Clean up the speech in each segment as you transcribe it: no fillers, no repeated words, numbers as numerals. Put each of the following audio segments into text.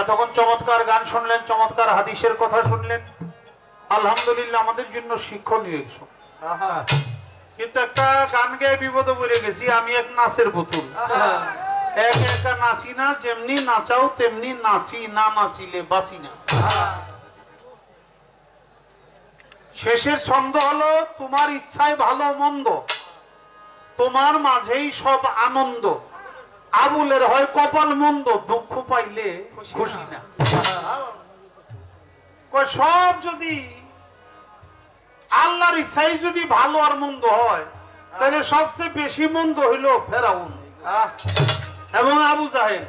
এতক্ষণ চমৎকার গান শুনলেন, চমৎকার হাদিসের কথা শুনলেন, আলহামদুলিল্লাহ আমাদের জন্য শিক্ষণীয়। কিন্তু একটা গান গেয়ে বিপদে পড়ে গেছি, আমি এক নাচের পুতুল, একা নাচি না, যেমনি নাচাও তেমনি নাচি, না নাচিলে বাঁচি না। শেষের ছন্দ হলো তোমার ইচ্ছায় ভালো মন্দ, তোমার মাঝেই সব আনন্দ, আবুলের হয় কপাল মন্দ, দুঃখ পাইলে খুশি না। সব যদি আল্লাহর ইচ্ছাই যদি ভালো আর মন্দ হয়, তাহলে সবচেয়ে বেশি মন্দ হইল ফেরাউন এবং আবু জাহেল।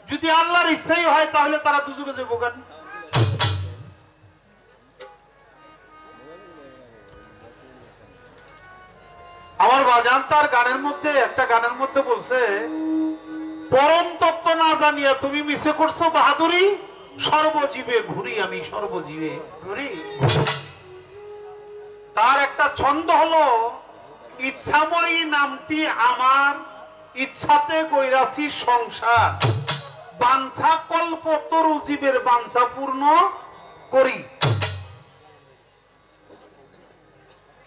যদি আল্লাহর ইচ্ছাই হয় তাহলে তারা দুজকে যাবো কেন? আমার বাজান তার গানের মধ্যে, একটা গানের মধ্যে বলছে, পরম তত্ত্ব না জানিয়া তুমি মিছে করছো বাহাদুরি, সর্বজীবে ঘুরি আমি সর্বজীবে ঘুরি। তার একটা ছন্দ হলো, ইচ্ছাময়ী নামটি আমার, ইচ্ছাতে কইরাছি সংসার, বাঞ্ছা কল্প তরু জীবের বাঞ্ছা পূর্ণ করি।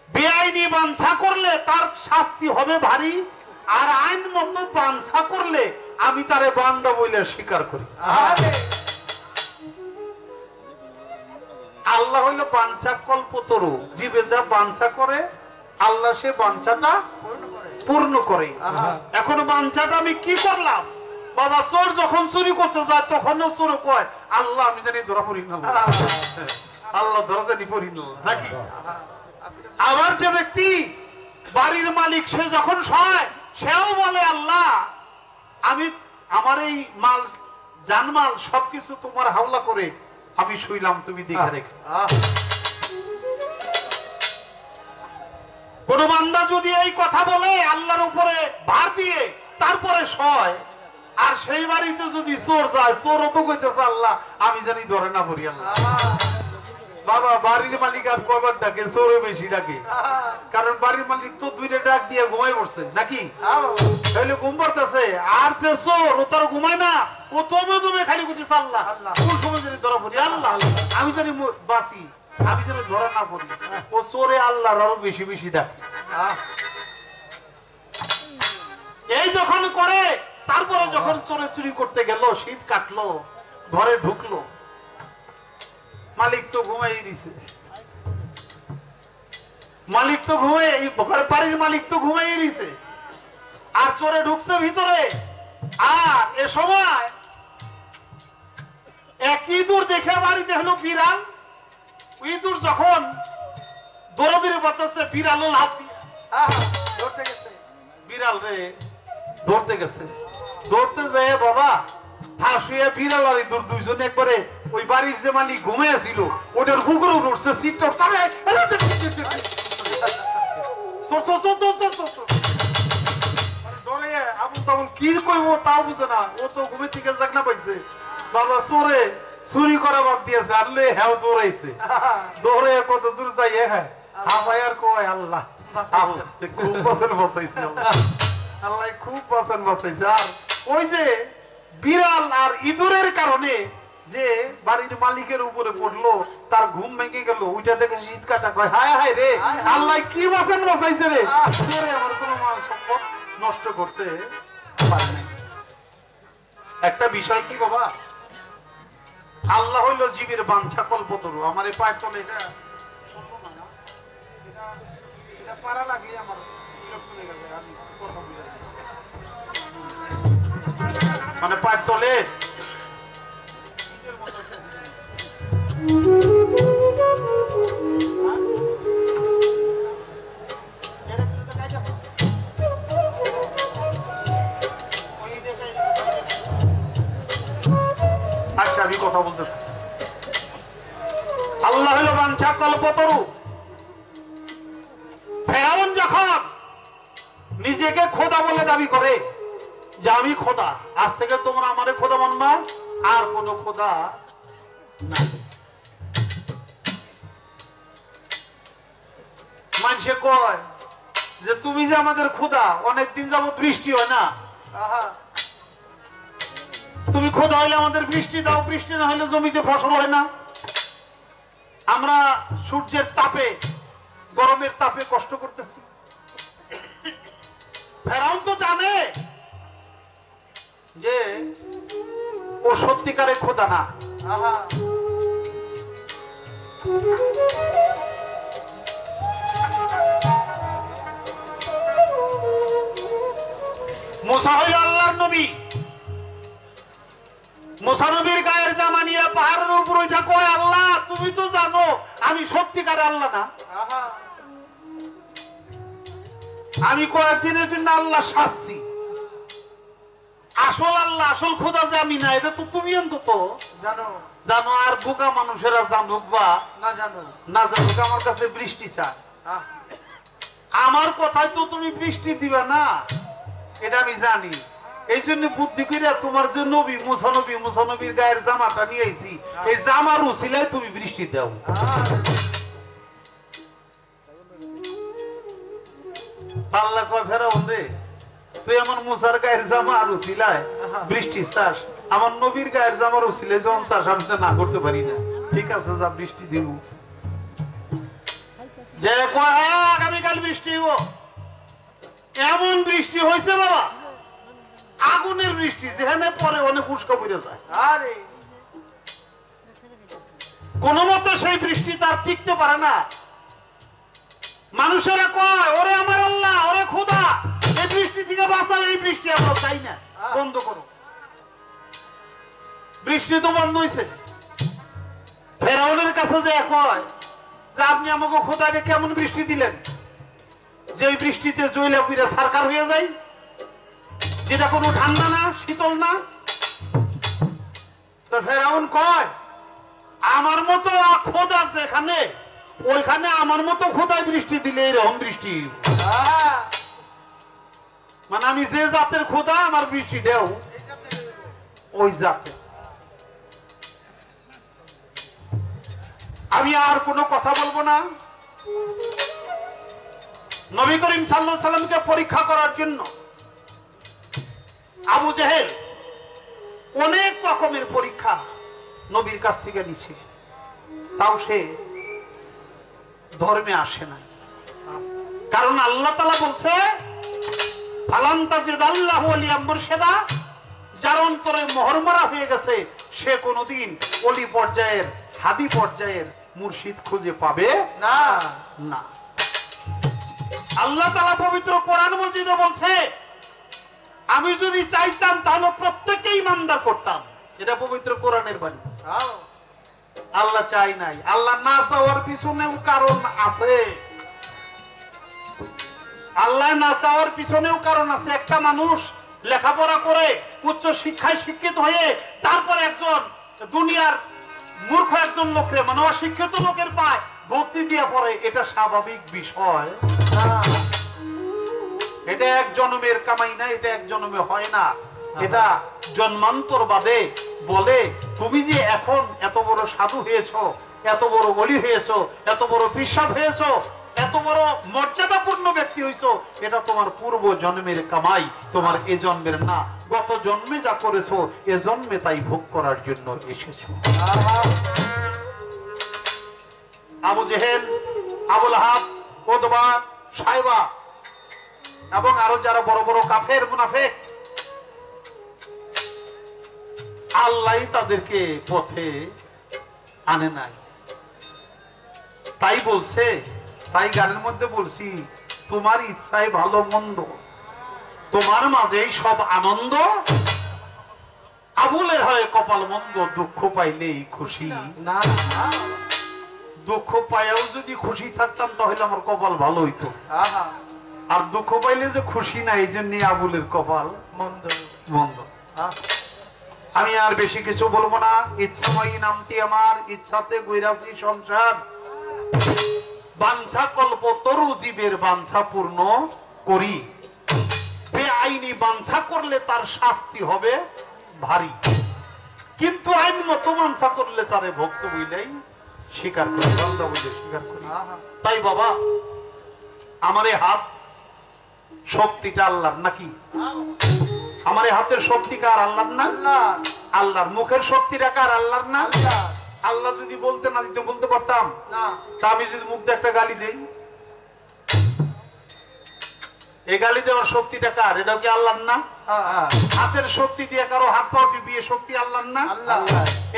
বেআইনি বাঞ্ছা করলে তার শাস্তি হবে ভারী, আর আইন মতো বাঞ্ছা করলে আমি তারে বান্দা বইলে স্বীকার করি। আল্লাহ হইল বাঞ্ছা কল্পতরু, জীবে যা বাঞ্ছা করে আল্লাহ সে বাঞ্ছাটা পূর্ণ করে। এখন বাঞ্ছাটা আমি কি করলাম? বাবা চোর যখন চুরি করতে যায় তখনও চোর কয় আল্লাহ আমি জানি ধরা পড়ি না, আল্লাহ ধরা জানি পড়ি না নাকি? আবার যে ব্যক্তি বাড়ির মালিক, সে যখন শোয় সেও বলে আল্লাহ আমি আমার এই মাল জানমাল সবকিছু তোমার হাওলা করে আমি শুইলাম, তুমি দেখে রেখে। কোন বান্দা যদি এই কথা বলে আল্লাহর উপরে ভার দিয়ে তারপরে শোয়, আর সেই বাড়িতে যদি চোর যায়, চোরও তো কইতেছে আল্লাহ আমি জানি ধরে না পড়ি। আল্লাহ বাবা বাড়ির মালিক আর কয়বার ডাকে? চোরে বেশি ডাকে, কারণ বাড়ির মালিক তো দুইটা ডাক দিয়ে ঘুমাই পড়ছে নাকি? তাহলে ঘুম পড়তেছে, আর যে চোর ও তার ঘুমায় না, ও দমে দমে খালি করছে আল্লাহ কোন সময় জানি ধরা পড়ি, আল্লাহ আমি জানি বাঁচি, আমি যেন ধরা না পড়ি। ও চোরে আল্লাহর আরো বেশি বেশি ডাকে। এই যখন করে, তারপরে যখন চোরে চুরি করতে গেল, শীত কাটলো, ঘরে ঢুকলো, মালিক তো ঘুমাই দিছে, মালিক তো ঘুমাই, বাড়ির মালিক তো ঘুমাই দিছে, আর চোরে ঢুকছে ভিতরে। আর এ সময় এক ইঁদুর দেখে বাড়িতে হলো বিড়াল, ইঁদুর যখন দৌড়াদৌড়ি করতেছে, বিড়ালও লাফ দিয়ে ধরতে গেছে, বিড়াল রে ধরতে গেছে, ধরতে যায় বাবা ঠাসুয়া বিড়াল আর ইঁদুর দুইজন একবারে ওই বাড়ির যে মালিক ঘুমিয়ে ছিল ওটার কুকুরে উঠছে, সিটটা কি কইব তাও বুঝে না, ও তো ঘুমের থেকে জাগনা পাইছে। বাবা চোরে চুরি করা বাদ দিয়েছে, আনলে হ্যাঁ দৌড়াইছে, দৌড়ে কত দূর যাই হ্যাঁ ভাই আর কয় আল্লাহ খুব বছর বাঁচাইছে, আল্লাহ খুব বছর বাঁচাইছে। আর ওই যে বিড়াল আর ইঁদুরের কারণে যে বাড়ির মালিকের উপরে পড়লো, তার ঘুম ভেঙে গেল, ওইটা দেখে শীত কাটা কয় হায় হায় রে আল্লাহ কি বাঁচান বাঁচাইছে রে, আমার কোনো মাল সম্পদ নষ্ট করতে পারে না। একটা বিষয় কি বাবা, আল্লাহ হইল জীবের বাঞ্ছা কল্পতরু। আমার এই পায়ের তলে এটা পারা লাগলে আমার মানে পায়ের তলে আচ্ছা আমি কথা বলতে থাকি। আল্লাহ হলো বাঞ্ছা কল্পতরু। ফেরাউন যখন নিজেকে খোদা বলে দাবি করে যে আমি খোদা, আজ থেকে তোমরা আমারে খোদা মানবা, আর কোন খোদা নাই। মানুষে কয় যে তুমি যে আমাদের খোদা, অনেকদিন যাবত বৃষ্টি হয় না, তুমি খোদা হইলে আমাদের বৃষ্টি দাও, বৃষ্টি না হলে জমিতে ফসল হয় না। আমরা সূর্যের তাপে, গরমের তাপে কষ্ট করতেছি। ফেরাউন তো জানে যে ও সত্যিকারে খোদা না। মুসা হইল আল্লাহর নবী। মুসা নবীর গায়ের জামা নিয়ে পাহাড়ের উপর ওইটা কয়, আল্লাহ তুমি তো জানো আমি সত্যিকার আল্লাহ না, আমি কয়েকদিনের জন্য আল্লাহ সাজছি, আসল আল্লাহ আসল খোদা যে আমি না, এটা তো তুমি অন্তত জানো। জানো আর বোকা মানুষেরা জানুক বা না জানুক, আমার কাছে বৃষ্টি চায়। আমার কথায় তো তুমি বৃষ্টি দিবা না, এটা আমি জানি। এই জন্য বুদ্ধি করে তোমার যে নবী মুসানবীর গায়ের জামাটা নিয়ে আইছি, এই জামার উসিলায় তুমি বৃষ্টি দাও। আল্লাহ কয় ফেরাউন রে, তুই আমার মুসার গায়ের জামা আর উসিলায় বৃষ্টি চাস, আমার নবীর গায়ের জামার উসিলায় যখন চাস আমি তো না করতে পারি না। ঠিক আছে, যা বৃষ্টি দিব। যে কয় আগামীকাল বৃষ্টি হইব, এমন বৃষ্টি হয়েছে বাবা, আগুনের বৃষ্টি, যেখানে পরে অনেক উস্কা পড়ে যায়। আরে কোন মতো সেই বৃষ্টি তার টিকতে পারে না। মানুষেরা কয় ওরে আমার আল্লাহ, ওরে খোদা, এই বৃষ্টি থেকে বাঁচাও, এই বৃষ্টি আমরা চাই না, বন্ধ করো। বৃষ্টি তো বন্ধ হয়েছে। ফেরাউনের কাছে যে কয় যে আপনি আমাকে খোদাকে কেমন বৃষ্টি দিলেন, যে বৃষ্টিতে জয়লা পুরা সরকার হয়ে যায়, যেটা কোনো ঠান্ডা না শীতল না। তো ফেরাউন কয় আমার মতো খোদা যেখানে, ওইখানে আমার মতো খোদায় বৃষ্টি দিলে এরকম বৃষ্টি, মানে আমি যে জাতের খোদা আমার বৃষ্টি দেও ওই জাতের। আমি আর কোনো কথা বলবো না। নবী করিম সাল্লাল্লাহু আলাইহি সাল্লামকে পরীক্ষা করার জন্য আবু জেহেল অনেক রকমের পরীক্ষা নবীর কাছ থেকে নিছে, তাও সে ধর্মে আসে নাই। কারণ আল্লাহ তাআলা বলছে ফালান তাজিদাল্লাহু ওয়ালিয়াম মুরশিদা, যার অন্তরে মোহর মারা হয়ে গেছে সে কোনোদিন ওলি পর্যায়ের, হাদি পর্যায়ের মুর্শিদ খুঁজে পাবে না। না, আল্লাহ তাআলা পবিত্র কোরআন মজিদে বলছে আমি যদি চাইতাম তাহলে প্রত্যেককেই ইমানদার করতাম। এটা পবিত্র কোরআনের বাণী। আল্লাহ চাই নাই। আল্লাহ না চাওয়ার পিছনেও কারণ আছে। আল্লাহ না চাওয়ার পিছনেও কারণ আছে। একটা মানুষ লেখাপড়া করে উচ্চ শিক্ষায় শিক্ষিত হয়ে তারপর একজন দুনিয়ার মূর্খ একজন লোকরে, মানে অশিক্ষিত লোকের পায় ভক্তি দিয়ে পড়ে, এটা স্বাভাবিক বিষয় না। এটা এক জন্মের কামাই না, এটা এক জন্মে হয় না, এটা জন্মান্তর বাদে বলে। তুমি যে এখন এত বড় সাধু হয়েছো, এত বড় ওলি হয়েছো, এত বড় বিশ্বাস হয়েছো, এত বড় মর্যাদাপূর্ণ ব্যক্তি হইছো, এটা তোমার পূর্ব জন্মের কামাই, তোমার এ জন্মের না। গত জন্মে যা করেছো এ জন্মে তাই ভোগ করার জন্য এসেছো। আবু জেহেল, আবুল আহাব, উতবা, সাইবা এবং আরো যারা বড় বড় কাফের মুনাফিক, আল্লাহ তাদেরকে পথে আনে নাই। তাই বলছে, তাই গানের মধ্যে বলছি তোমার ইচ্ছায় ভালো মন্দ, তোমার মাঝেই সব আনন্দ। আবুলের হয় কপাল মন্দ, দুঃখ পাইলেই খুশি না। দুঃখ পাইয়াও যদি খুশি থাকতাম তাহলে আমার কপাল ভালো হইতো। আর দুঃখ পাইলে যে খুশি না, এই জন্য আবুলের কপাল মন্দ মন্দ। আমি আর বেশি কিছু বলবো না। ইচ্ছাময়ী নামটি আমার, ইচ্ছাতে গৈরাসী সংসার, বাঞ্ছা কল্প তরু জীবের বাঞ্ছা পূর্ণ করি। বেআইনি বাঞ্ছা করলে তার শাস্তি হবে ভারী, কিন্তু আইন মতো বাঞ্ছা করলে তারে ভক্ত বইলেই স্বীকার করি, বান্দা বইলে স্বীকার করি। তাই বাবা আমার এই হাত শক্তিটা আল্লাহর নাকি? আমার এই হাতের শক্তি কার? আল্লাহর না? আল্লাহর। মুখের শক্তিটা কার? আল্লাহর না? আল্লাহ যদি বলতে না দিতে বলতে পারতাম না? তা আমি যদি মুখ দিয়ে একটা গালি দেই, এই গালি দেওয়ার শক্তিটা কার? এটাও কি আল্লাহর না? হাতের শক্তি দিয়ে কারো হাত পা টিপিয়ে শক্তি আল্লাহর না?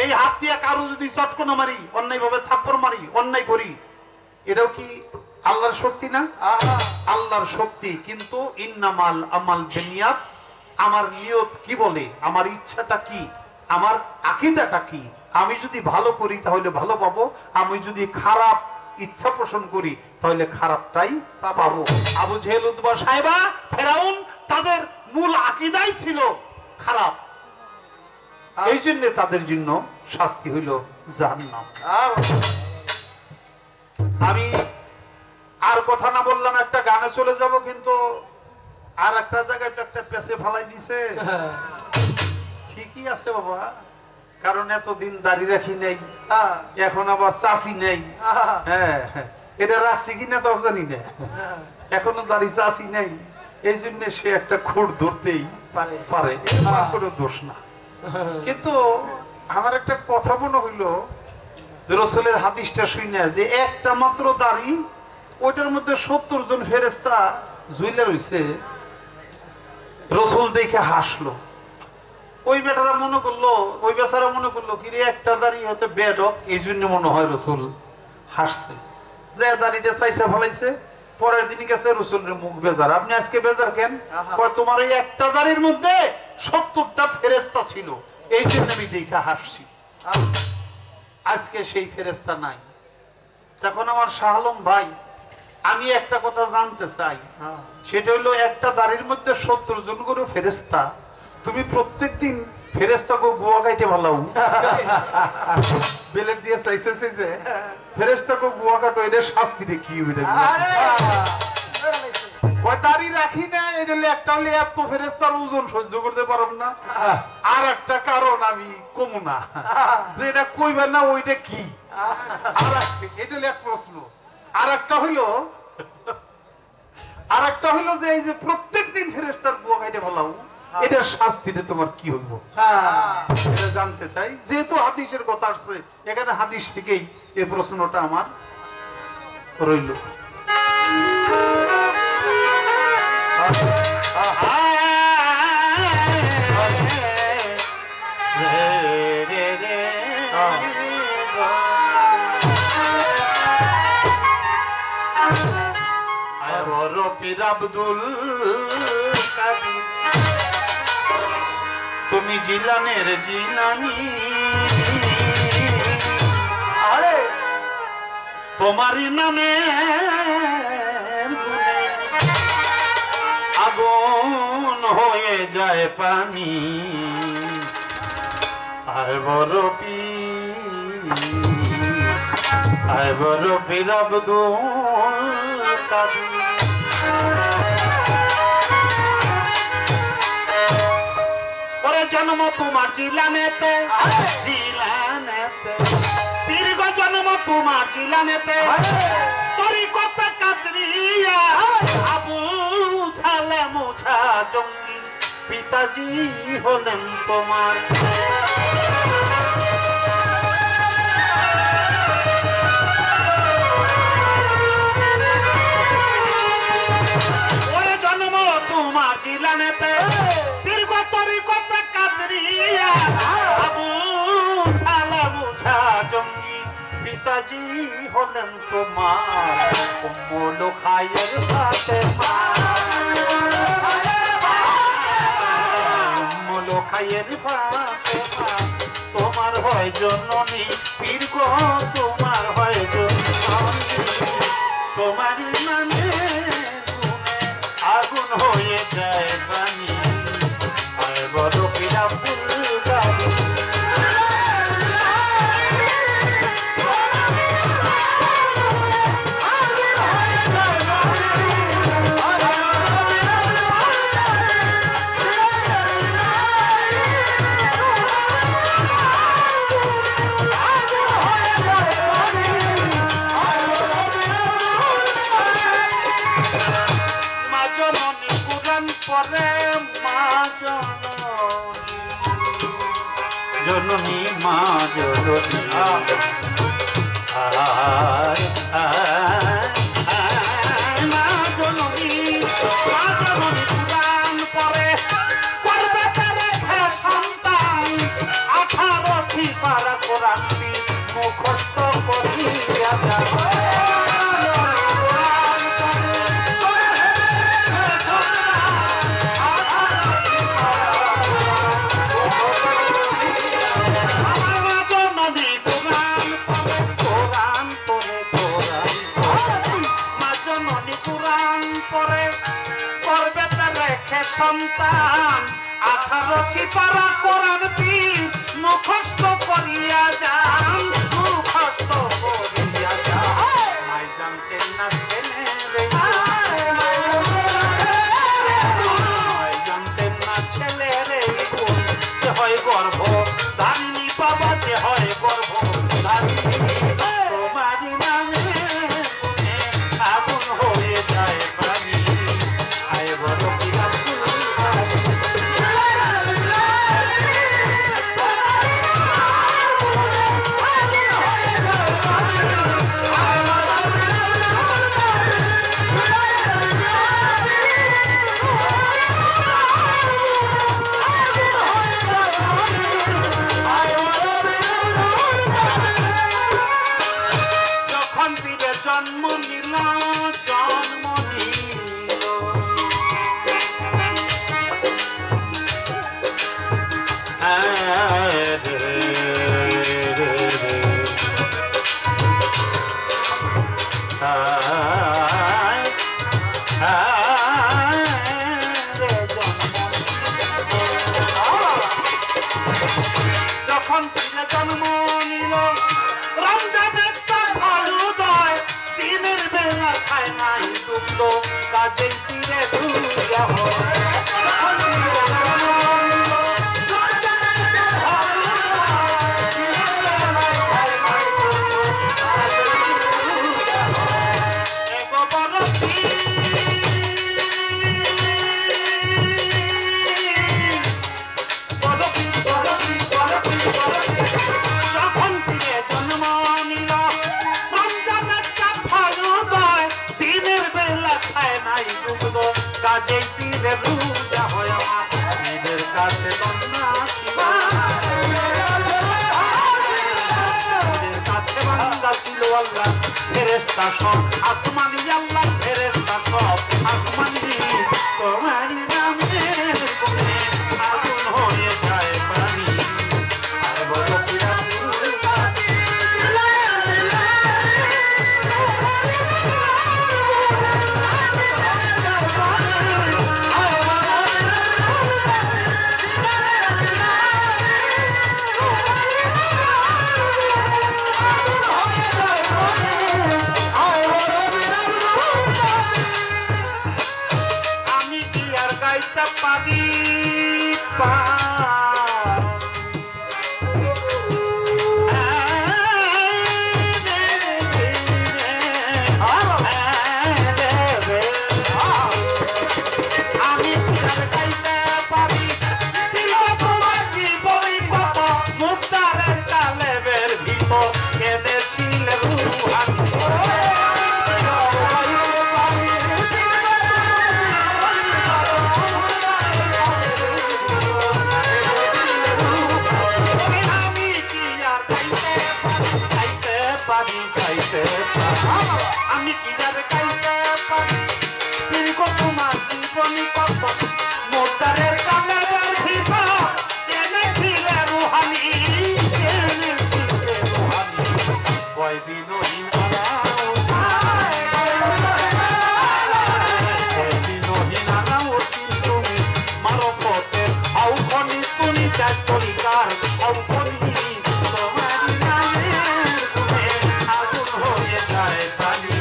এই হাত দিয়ে কারো যদি চটকনা মারি, অন্যায় ভাবে থাপ্পড় মারি, অন্যায় করি, এটাও কি আল্লাহর শক্তি না? আল্লাহর শক্তি। কিন্তু ইন্নামাল আমাল বিনিয়াত, আমার নিয়ত কি বলে, আমার ইচ্ছাটা কি, আমার আকীদাটা কি। আমি যদি ভালো করি তাহলে ভালো পাবো, আমি যদি খারাপ ইচ্ছা পোষণ করি তাহলে খারাপটাই পাবো। আবু জেহেল, উতবা, সাইবা, ফেরাউন, তাদের মূল আকীদাই ছিল খারাপ। এই জন্য তাদের জন্য শাস্তি হইল জাহান্নাম। আমি আর কথা না বললাম, একটা গানে চলে যাব, কিন্তু আর একটা জায়গায় তো একটা পেছে ফালাই দিছে। ঠিকই আছে বাবা, কারণ এতদিন দাড়ি রাখি নেই, এখন আবার চাষি নেই। হ্যাঁ, এটা রাখছি কিনা তো জানি না, এখনো দাড়ি চাষি নেই, এই জন্য সে একটা খুঁড় ধরতেই পারে, কোনো দোষ না। কিন্তু আমার একটা কথা মনে হইলো, রাসূলের হাদিসটা শুনে যে একটা মাত্র দাড়ি, ওইটার মধ্যে 70 জন ফেরেশতা ঝুইলা রইছে। রাসূল দেখে হাসলো। ওই বেটারা মনে করলো, ওই বেচারা মনে করলো কি রে, একটা দাড়ি হয়তো বেদক, এই জন্য মনে হয় রাসূল হাসছে। যে দাড়িটা চাইছে ফলাইছে, পরের দিন গেছে রাসূলের মুখ বেজার। আপনি আজকে বেজার কেন? তোমার এই একটা দাড়ির মধ্যে 70টা ফেরেশতা ছিল, এই জন্য আমি দেখে হাসছি। আজকে সেই ফেরেশতা নাই। তখন আমার শাহ আলম ভাই, আমি একটা কথা জানতে চাই, সেটা হলো একটা দাড়ির মধ্যে 70 জন করে ফেরেশতা, তুমি প্রত্যেকদিন ফেরেশতাকে গোয়া গাইতে ভালাও বেলেট দিয়ে চাইছে যে ফেরেশতাকে গোয়া কাটো, এটা শাস্তিটা কি হবে? দাড়ি রাখি না, এটা একটা হলে এত ফেরেশতার ওজন সহ্য করতে পারব না। আর একটা কারণ আমি কমু না, যেটা কইবেন না ওইটা কি, এটা এক প্রশ্ন। আর একটা হইলো যে এই যে প্রত্যেকদিন ফেরেশতার গোয়া গাইতে ভালাও, এটা শাস্তিতে তোমার কি হইব, এটা জানতে চাই। যেহেতু হাদিসের কথা আসছে, এখানে হাদিস থেকেই এই প্রশ্নটা আমার রইল। আব্দুল কাদির, তুমি জিলানের জিলানি, আরে তোমারই নামে আগুন হয়ে যায় পানি। আয় বরফি, আয় বরফির আব্দুল কাদির। জন্ম তোমার জিলানেতে, জিলানেতে দীর্ঘ জন্ম তোমার জিলানেতে, তরিকত কাদরিয়া আবু সালেম মুছা জঙ্গি, পিতাজি হলেন তোমার। ওরে জন্ম তোমার জিলানেতে, দীর্ঘ তরিকত কাদরিয়া আবু সালেম মুছা জঙ্গি, পিতাজি হলেন তোমার। উম্মুল খায়ের ফাতেমা, উম্মুল খায়ের ফাতেমা, তোমার হয় জননী, পীর গো তোমার হয় জননী। তোমার মানে আগুন হয়ে যায় পানি। আর বড় পীর আব্দুল কাদির, জননী মা জননী মা জননী পুরাণ পরে করবে তারে সন্তান 18টি পারা কোরআনটি মুখস্থ করিয়া যাবে সন্তান 18টি পারা কোরআনটি মুখস্থ করিয়া যান মুখস্থ করিয়া যান মাই জানতেন না ছেলে রে মাই জানতেন না ছেলে রে যে হয় গর্ভ ধারিণী বাবা যে হয় গর্ভ ধারিণী তোমারই নামে আগুন হয়ে যায় প্রাণী আয় বড় জন্ম নিল যখন ফিরে জন্ম নিল রমজানের চাঁদ দিনের বেলা খায় নাই দুঃখ কাজে ফিরে পূজা কাজে ফিরে পূজা হয় আমার নিজের কাছে কাছে বান্দা ছিল আল্লাহ ফেরেশতা সব আসমানি আল্লাহ ফেরেশতা সব আসমানি তোমারই নামের গুণে আগুন হয়ে যায় প্রাণী আর বলো কিরা পাবি আমি গাইতে পাবি তোমার জীবন কত মুক্তারের কালেবের ভিতর কেঁদেছিল রুহান আমি কি যাবে গাইতে পারি দীর্ঘ তোমার জীবনী কত মোতারের কালের ভিতর এনেছিলে রুহানি কয়দিন তুমি মারো পথের আউখনি তুমি চার তরিকার আউখনি তোমার নামের গুণে আগুন হয়ে যায় প্রাণী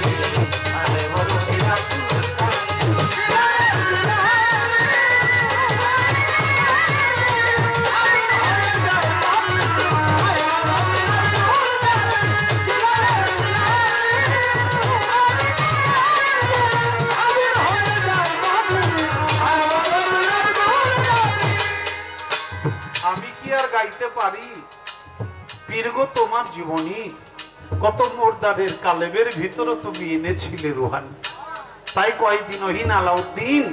পীরগো তোমার জীবনী কত মুর্দারের কালেবের ভিতরে তুমি এনেছিলে রুহানি, তাই কয়দিন ওহিন আলাউদ্দিন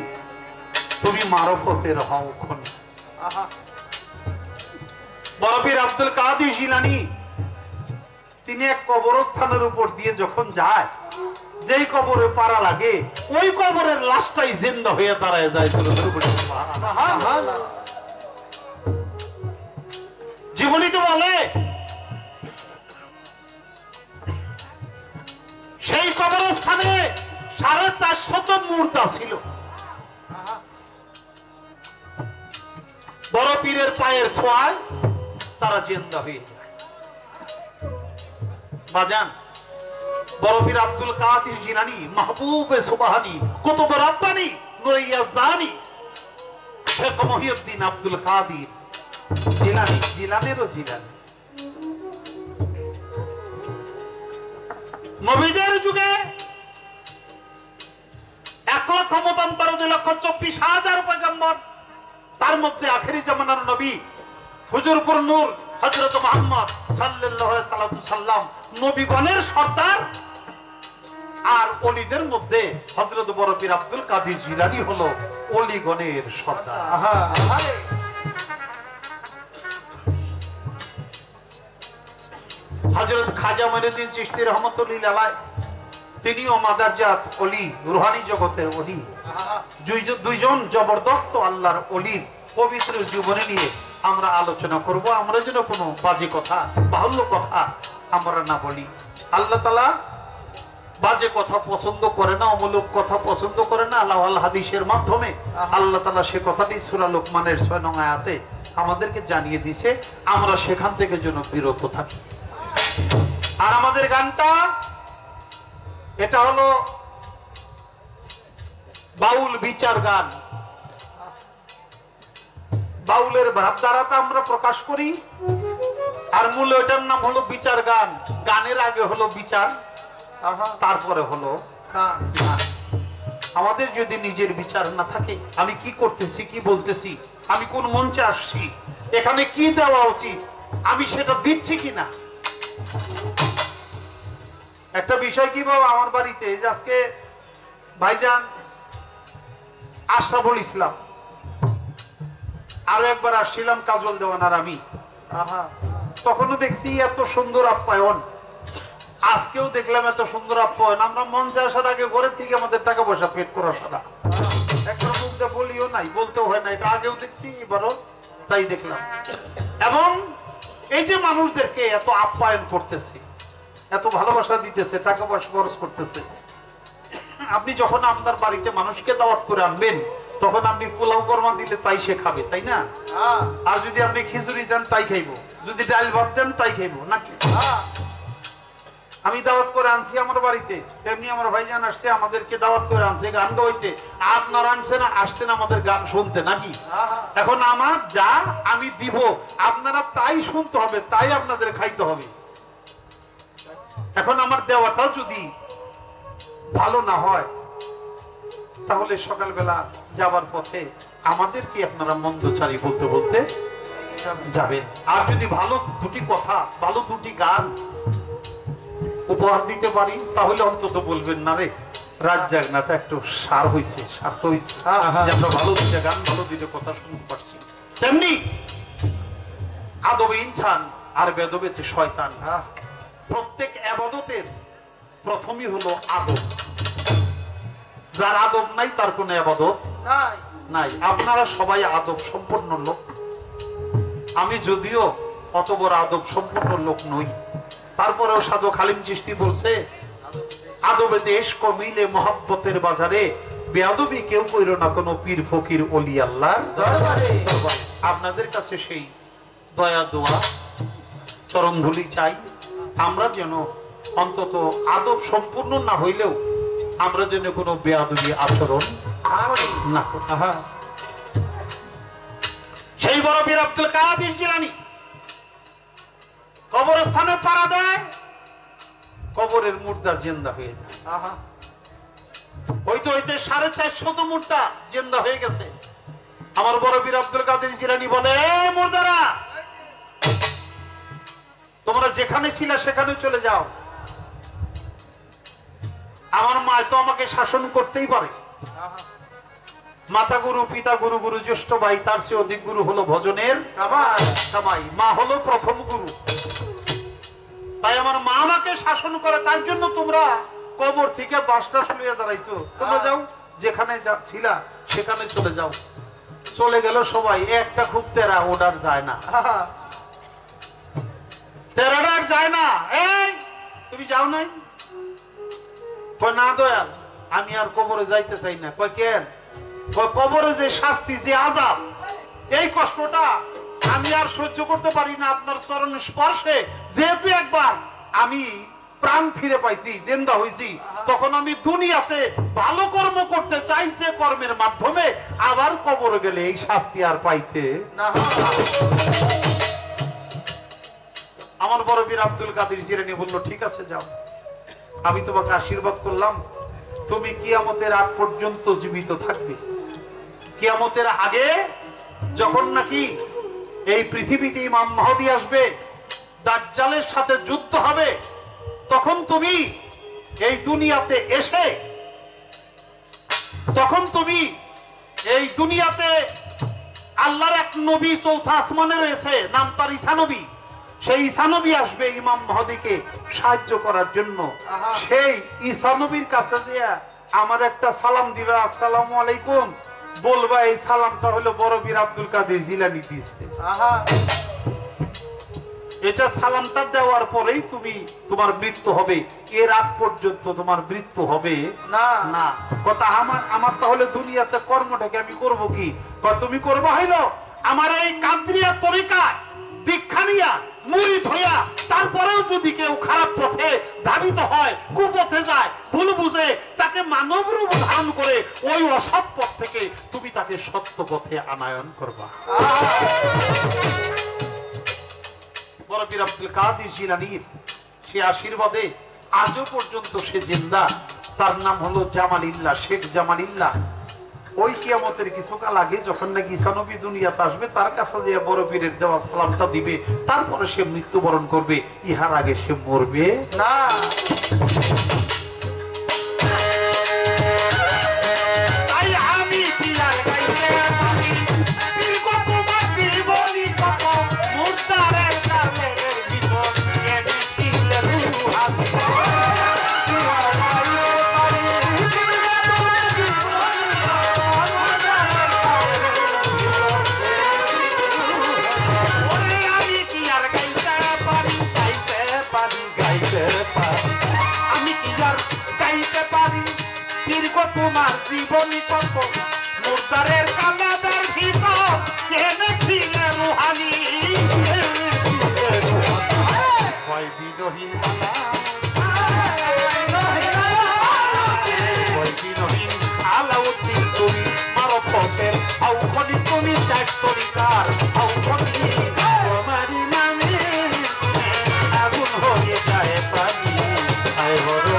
তুমি মারফতের হও খনি। বড় পীর আব্দুল কাদের জিলানী তিনি এক কবরস্থানের উপর দিয়ে যখন যায়, যেই কবরে পারা লাগে ওই কবরের লাশটাই জিন্দা হয়ে দাঁড়ায় যায়। জীবনীতে বলে সেই কবরস্থানে 450 মুর্দা ছিল। বড় পীরের পায়ের ছোঁয়ায় তারা জিন্দা হয়ে যায়। বাজান, বড় পীর আব্দুল কাদের জিলানী, মাহবুবে সুবহানী, কুতুব রাব্বানী, নূরে ইয়াজদানী, শেখ মহিউদ্দিন আব্দুল কাদের জিলানী, জিলানেরও জিলানী। নবীদের যুগে 1,32,24,000 পয়গম্বর, তার মধ্যে আখেরি জামানার নবী হুজুরপুর নূর হযরত মুহাম্মদ সাল্লাল্লাহু আলাইহি সাল্লাম নবীগণের সর্দার, আর ওলিদের মধ্যে হযরত বড় পীর আব্দুল কাদের জিলানী হলো ওলিগণের সর্দার। হযরত খাজা মঈনুদ্দিন চিশতি রহমাতুল্লাহি আলাইহি তিনিও মাদারজাত ওলি, রুহানি জগতের ওলি। দুইজন জবরদস্ত আল্লাহর ওলির পবিত্র জীবনী নিয়ে আমরা আলোচনা করব। আমরা যেন কোনো বাজে কথা, বাহুল্য কথা আমরা না বলি। আল্লাহ তাআলা বাজে কথা পছন্দ করে না, অমূলক কথা পছন্দ করে না। আল্লাহ হাদিসের মাধ্যমে আল্লাহ তাআলা সে কথাটি সূরা লোকমানের 6 নং আয়াতে আমাদেরকে জানিয়ে দিয়েছে, আমরা সেখান থেকে যেন বিরত থাকি। আর আমাদের গানটা এটা হলো বাউল বিচার গান। বাউলের ভাবধারাটা আমরা প্রকাশ করি, আর মূল এটার নাম হলো বিচার গান। গানের আগে হলো বিচার, তারপরে হলো গান। আমাদের যদি নিজের বিচার না থাকে, আমি কি করতেছি, কি বলতেছি, আমি কোন মঞ্চে আসছি, এখানে কি দেওয়া উচিত, আমি সেটা দিচ্ছি কিনা। একটা বিষয় কি বাবা, আমার বাড়িতে যে আজকে ভাইজান আশরাফুল ইসলাম, আরো একবার আসছিলাম কাজল দেওয়ান আর আমি, তখনও দেখছি এত সুন্দর আপ্যায়ন, আজকেও দেখলাম এত সুন্দর আপ্যায়ন। আমরা মঞ্চে আসার আগে ঘরের থেকে আমাদের টাকা পয়সা পেট করা সারা, একটা মুখটা বলিও নাই, বলতেও হয় না, এটা আগেও দেখছি, এবারও তাই দেখলাম। এবং এই যে মানুষদেরকে এত আপ্যায়ন করতেছে, এত ভালোবাসা দিতেছে, টাকা পয়সা খরচ করতেছে, আপনি যখন আপনার বাড়িতে মানুষকে দাওয়াত করে আনবেন, তখন আপনি পোলাও কোরমা দিলে তাই সে খাবে, তাই না? আর যদি আপনি খিচুড়ি দেন তাই খাইবো, যদি ডাল ভাত দেন তাই খাইবো নাকি? আমি দাওয়াত করে আনছি আমার বাড়িতে, তেমনি আমার ভাইজান আসছে আমাদেরকে দাওয়াত করে আনছে গান গাইতে, আপনারা আনছেন, আসছেন আমাদের গান শুনতে নাকি? এখন আমার যা আমি দিব, আপনারা তাই শুনতে হবে, তাই আপনাদের খাইতে হবে। এখন আমার দেওয়াটাও যদি ভালো না হয়, তাহলে সকালবেলা যাবার পথে আমাদেরকে আপনারা মন্দচারী বলতে বলতে যাবেন। আর যদি ভালো দুটি কথা, ভালো দুটি গান উপহার দিতে পারি, তাহলে অন্তত বলবেন না রে রাত জাগনাটা একটু সার হইছে, সার্থ হইছে, যে আমরা ভালো দুটো গান, ভালো দুটো কথা শুনতে পারছি। তেমনি আদবে ইনসান আর বেদবেতে শয়তান। প্রত্যেক ইবাদতের প্রথমই হলো আদব। যার আদব নাই তার কোনো ইবাদত নাই। আপনারা সবাই আদব সম্পন্ন লোক, আমি যদিও অত বড় আদব সম্পন্ন লোক নই, তারপরেও সাধু খালিম চিশতি বলছে, আদবেতে ইশক মিলে মোহাব্বতের বাজারে, বেয়াদবি কেউ কইরো না কোনো পীর ফকির ওলি আল্লাহর দরবারে। আপনাদের কাছে সেই দয়া দোয়া চরণ ধুলি চাই, আমরা যেন অন্তত আদব সম্পূর্ণ না হইলেও আমরা যেন কোনো বেয়াদবি আচরণ না করি। সেই বড় পীর আব্দুল কাদের জিলানী কবরস্থানে পাড়া দেয়, কবরের মুর্দা জিন্দা হয়ে যায়। হইতে হইতে 450 মুর্দা জিন্দা হয়ে গেছে। আমার বড় পীর আব্দুল কাদের জিলানী বলে, মুর্দারা তোমরা যেখানে ছিলে সেখানে চলে যাও। আমার মা তো আমাকে শাসন করতেই পারে। মাতা গুরু, পিতা গুরু, গুরু জ্যেষ্ঠ ভাই, তার চেয়ে অধিক গুরু হলো ভজনের কামাই। মা হলো প্রথম গুরু। তাই আমার মা আমাকে শাসন করে। তার জন্য তোমরা কবর থেকে বাসটা শুয়ে দাঁড়াইছো। তোমরা যাও, যেখানে ছিলা সেখানে চলে যাও। চলে গেল সবাই। একটা খুব তেরা, ওটার যায় না, তেরাটার যায় না। এই তুমি যাও নাই? কয় না দয়াল, আমি আর কবরে যাইতে চাই না। কয় কেন? কবরে যে শাস্তি, যে আযাব, এই কষ্টটা আমি আর সহ্য করতে পারি না। আপনার চরণ স্পর্শে যেহেতু একবার আমি প্রাণ ফিরে পাইছি, জিন্দা হইছি, তখন আমি দুনিয়াতে ভালো কর্ম করতে চাই, যে কর্মের মাধ্যমে আবার কবরে গেলে এই শাস্তি আর পাইতে না। আমার বড় বীর আব্দুল কাদের জিলানী বলল, ঠিক আছে যাও, আমি তোমাকে আশীর্বাদ করলাম, তুমি কিয়ামতের আগ পর্যন্ত জীবিত থাকবে। কিয়ামতের আগে যখন নাকি এই পৃথিবীতে ইমাম মাহদী আসবে, দাজ্জালের সাথে যুদ্ধ হবে, তখন তুমি এই দুনিয়াতে এসে, তখন তুমি এই দুনিয়াতে আল্লাহর এক নবী চৌথা আসমানে রয়েছে, নাম তার ঈসা নবী। সেই ঈসা নবী আসবে ইমাম মাহদীকে সাহায্য করার জন্য। সেই ঈসা নবীর কাছে যে আমার একটা সালাম দিবে, আসসালামু আলাইকুম, বলবা এই সালামটা হলো বড় বীর আব্দুল কাদের জিলানী দিয়েছে। এটা সালামটা দেওয়ার পরেই তুমি, তোমার মৃত্যু হবে। এর আগ পর্যন্ত তোমার মৃত্যু হবে না। না কথা আমার তাহলে দুনিয়াতে কর্মটাকে আমি করব কি? তুমি করবো হইলো আমার এই কাদরিয়া তরিকা দীক্ষা নিয়া, মুরিদ হইয়া, তারপরেও যদি কেউ খারাপ পথে ধাবিত হয়, কুপথে যায়, ভুল বুঝে, তাকে মানব রূপ ধারণ করে ওই অসৎ পথ থেকে তুমি তাকে সত্য পথে আনায়ন করবা। বড় পীর আব্দুল কাদের জিলানীর সে আশীর্বাদে আজও পর্যন্ত সে জিন্দা। তার নাম হলো জামালিল্লাহ, শেখ জামালিল্লাহ। ওই কিয়ামতের কিছুকাল আগে যখন নাকি ঈসা নবী দুনিয়াতে আসবে, তার কাছে যে বড় পীরের দেওয়া সালামটা দিবে, তারপরে সে মৃত্যুবরণ করবে। ইহার আগে সে মরবে না। তাই আমি পিলার গাইতে পারি, পীর কত মাটি বলি কত, মুর্দারের কালের ভিতর এনেছিল রুহানি। তোমার জীবনী কত, মুর্দারের কালাদার ভিতর এনেছিলে রুহানি। হয় বিনহীন আলাউদ্দিন, তুমি মারফতের আউখনি, তুমি চার তরিকার আউখনি। তোমারই নামে আগুন হয়ে যায় পানি, আয় বড়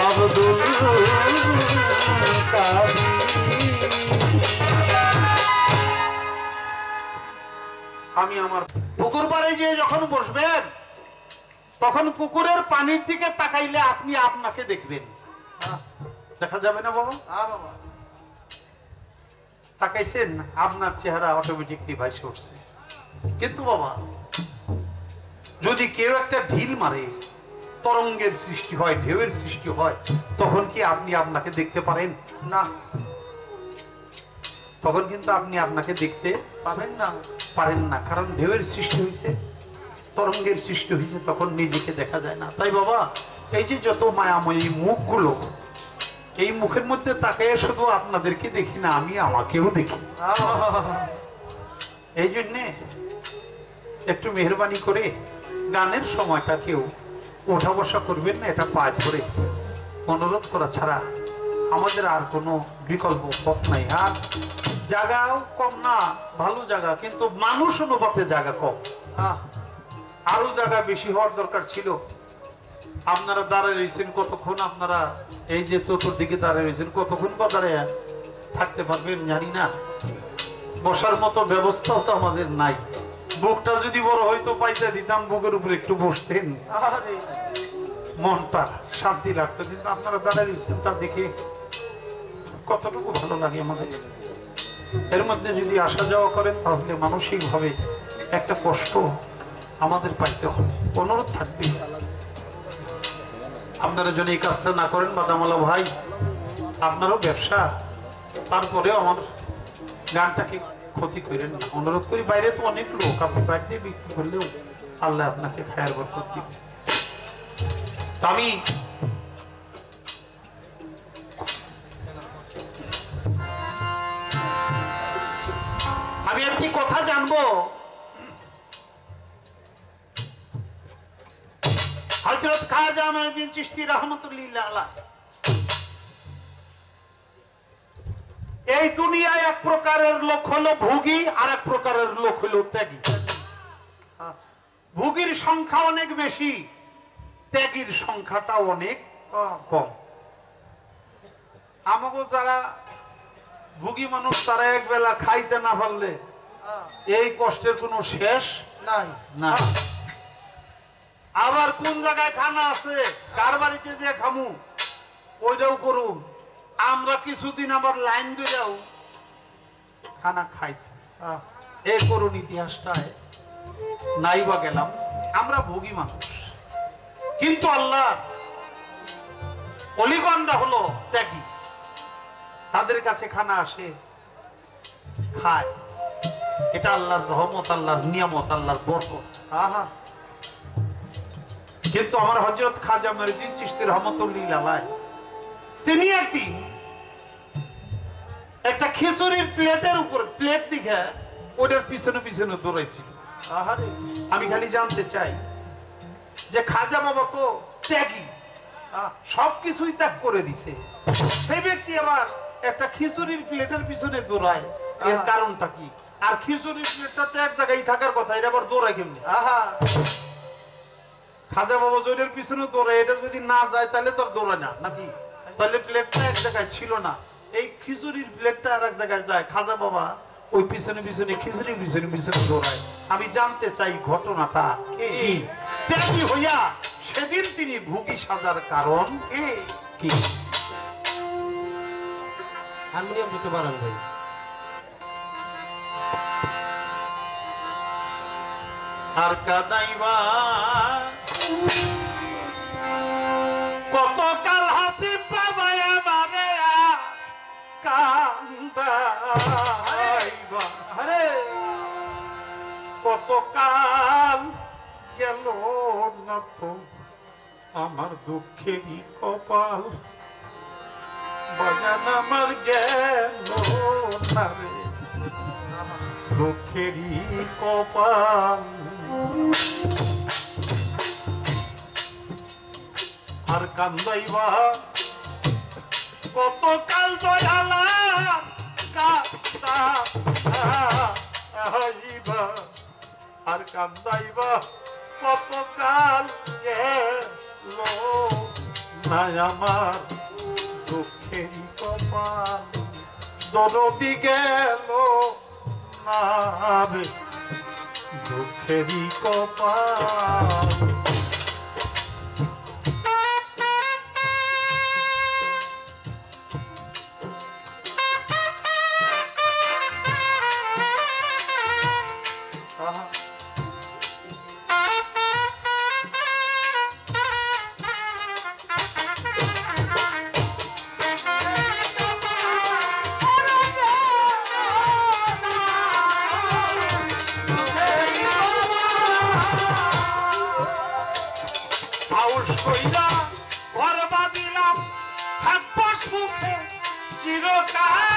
আব্দুল কাদের। আমি আমার পুকুর পাড়ে গিয়ে যখন বসবেন, তখন পুকুরের পানির দিকে তাকাইলে আপনি আপনাকে দেখবেন। দেখা যাবে না বাবা? তাকাইছেন, আপনার চেহারা অটোমেটিকলি ভাইসে উঠছে। কিন্তু বাবা, যদি কেউ একটা ঢিল মারে, তরঙ্গের সৃষ্টি হয়, ঢেউয়ের সৃষ্টি হয়, তখন কি আপনি আপনাকে দেখতে পারেন না? তখন কিন্তু আপনি আপনাকে দেখতে পাবেন না, পারেন না, কারণ ঢেউয়ের সৃষ্টি হয়েছে। তরঙ্গের সৃষ্টি হয়েছে, তখন নিজেকে দেখা যায় না। তাই বাবা, এই যে যত মায়াময়ী মুখগুলো, এই মুখের মধ্যে তাকায় শুধু আপনাদেরকে দেখি না, আমি আমাকেও দেখি। এই জন্যে একটু মেহরবানি করে গানের সময়টা কেউ ওঠা বসা করবেন না, এটা পায়ে ধরে অনুরোধ করা ছাড়া আমাদের আর কোনো বিকল্প পথ নাই। আর জায়গাও কম না, ভালো জায়গা, কিন্তু মানুষ অনুপাতে জায়গা কম। আরো জায়গা বেশি হওয়ার দরকার ছিল। আপনারা দাঁড়ায় রয়েছেন কতক্ষণ, আপনারা এই যে চতুর্দিকে দাঁড়ায় রয়েছেন কতক্ষণ বা দাঁড়ায় থাকতে পারবেন জানি না। বসার মতো ব্যবস্থাও তো আমাদের নাই। বুকটা যদি বড় হয়তো পাইতে দিতাম, বুকের উপরে একটু বসতেন, মনটা শান্তি লাগতো। কিন্তু আপনারা দাঁড়ায় রয়েছেন, তা দেখে কতটুকু ভালো লাগে আমাদের। এর মধ্যে যদি আসা যাওয়া করেন তাহলে মানসিক ভাবে একটা কষ্ট আমাদের পাইতে হবে। অনুরোধ থাকবে আপনারা যেন এই কাজটা না করেন। বাদামালা ভাই, আপনারও ব্যবসা, তারপরেও আমার গানটাকে ক্ষতি করেন না, অনুরোধ করি। বাইরে তো অনেক লোক, আপনি বাইরে দিয়ে বিক্রি করলেও আল্লাহ আপনাকে খায়ের বরকত দিবে। আমি একটি কথা জানবো। হযরত খাজা মঈনুদ্দিন চিশতি রাহমাতুল্লাহ আলাইহি এই দুনিয়ায় এক প্রকারের লোক হলো ভোগী, আর এক প্রকারের লোক হলো ত্যাগী। ভোগীর সংখ্যা অনেক বেশি, ত্যাগীর সংখ্যাটা অনেক কম। আমাকে যারা ভোগী মানুষ, তারা এক বেলা খাইতে না পারলে এই কষ্টের কোনো শেষ নাই না। আবার কোন জায়গায় খানা আছে, কার বাড়িতে যে খামু ওইটাও করুন। আমরা কিছুদিন আবার লাইন দিয়েও খানা খাইছি, এই করুন ইতিহাসটায় নাই বা গেলাম। আমরা ভোগী মানুষ, কিন্তু আল্লাহ অলিগণরা হলো ত্যাগী। তাদের কাছে খানা আসে, খায়, এটা আল্লাহর রহমত, আল্লাহর নিয়ামত, আল্লাহর বরকত। কিন্তু আমার হযরত খাজা মঈনুদ্দিন চিশতি রাহমাতুল্লাহ আলাইহি তিনি একদিন একটা খিচুড়ির প্লেটের উপর প্লেট দিকে ওটার পিছনে পিছনে দৌড়াইছিল। আমি খালি জানতে চাই যে খাজা বাবা তো ত্যাগী, সবকিছুই ত্যাগ করে দিছে, সেই ব্যক্তি আবার একটা খিচুড়ির প্লেটের পিছনে দৌড়ায়, এর কারণটা কি? আর খিচুড়ির প্লেটটা তো এক জায়গায় থাকার কথা, এটা আবার দৌড়ায় কেমনি? খাজা বাবা জয়ের পিছনে দৌড়ায়, এটা যদি না যায় তাহলে তো আর দৌড়ায় না নাকি? তাহলে প্লেটটা এক জায়গায় ছিল না, এই খিচুড়ির প্লেটটা আর এক জায়গায় যায়, খাজা বাবা ওই পিছনে পিছনে খিচুড়ির পিছনে পিছনে দৌড়ায়। আমি জানতে চাই ঘটনাটা কি? ত্যাগী হইয়া সেদিন তিনি ভোগী সাজার কারণ কি? হারমোনিয়াম দিতে পারেন ভাই। আর কাদাইবা কতকাল হাসি পাবাই আমারে, কান্দাইবা কতকাল গেল না তো আমার দুঃখেরই কপাল, বাজান আমার গেল না রে দুঃখেরই কপাল। আর কান্দাইবা কতকাল দয়ালা, কান্দাইবা আর কান্দাইবা কতকাল গেল না আমার দুঃখেরই কপাল, দরদি গেল না রে দুঃখেরই কপাল। হাউস কইরা ঘর বাঁধিলাম থাকবো সুখে চিরকাল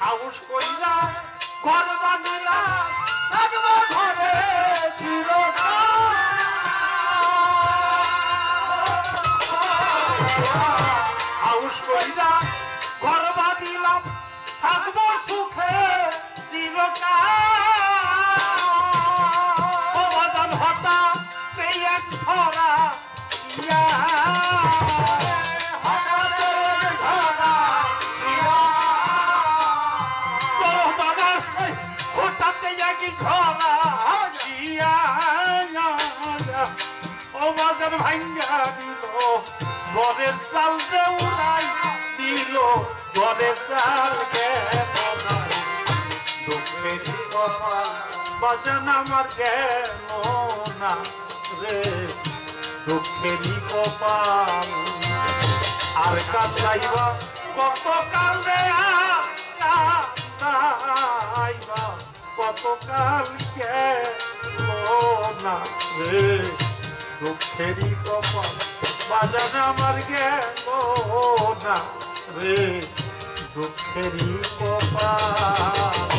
হাউস কইরা ঘর বাঁধিলাম থাকবো ঘরে হাউস কইরা ঘর বাঁধিলাম থাকবো সুখে চিরকাল হঠাৎ এক ছড়া হঠাৎ একই ছড়া ও বাজার ভাঙ্গা দিল ঘরের চাল যে উড়াই দিল ঘরের চাল দুঃখের বাজান আমার গেল না রে দুঃখেরই কপাল আর কাঁদাইবা কত কাল রে কাঁদাইবা কত কাল গেল না রে দুঃখেরই কপাল বাজান আমার গেল না রে দুঃখেরই কপাল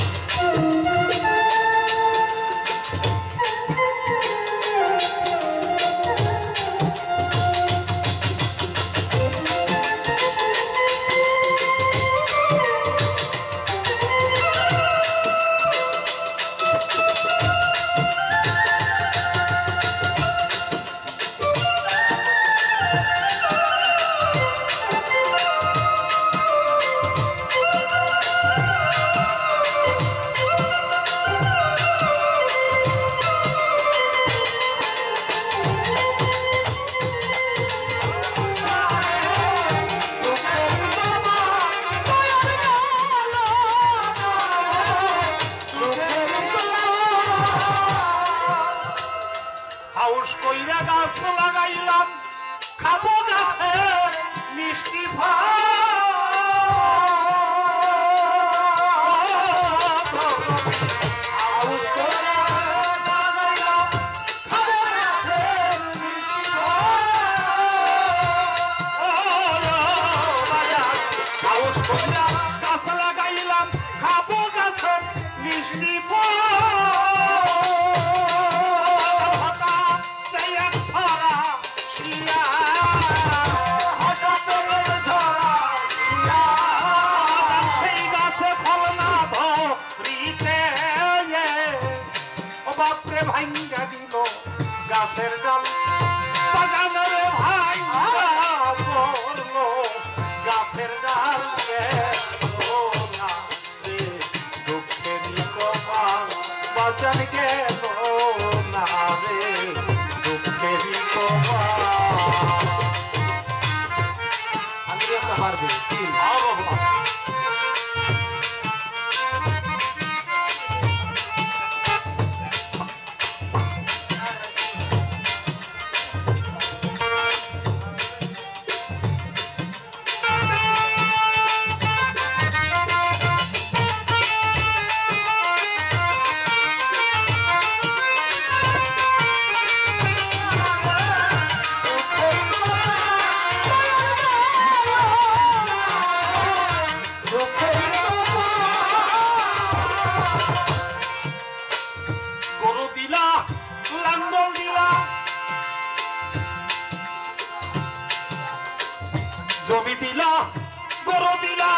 হাউস কইরা গাছ লাগাইলাম খাবো গাছে মিষ্টি হাউস কইরা লাগাইলাম খাবো গাছে মিষ্টি হাউস কইরা গাছ লাগাইলাম খাবো গাছে মিষ্টি বাপরে ভাঙ্গা দিল গাছের ডাল বাগানের ভাঙ্গা পড়লো গাছের ডাল দুঃখেরই কপাল বাজান গেল না রে দুঃখেরই কপাল আমি একটা পারবে জমি দিলা গরু দিলা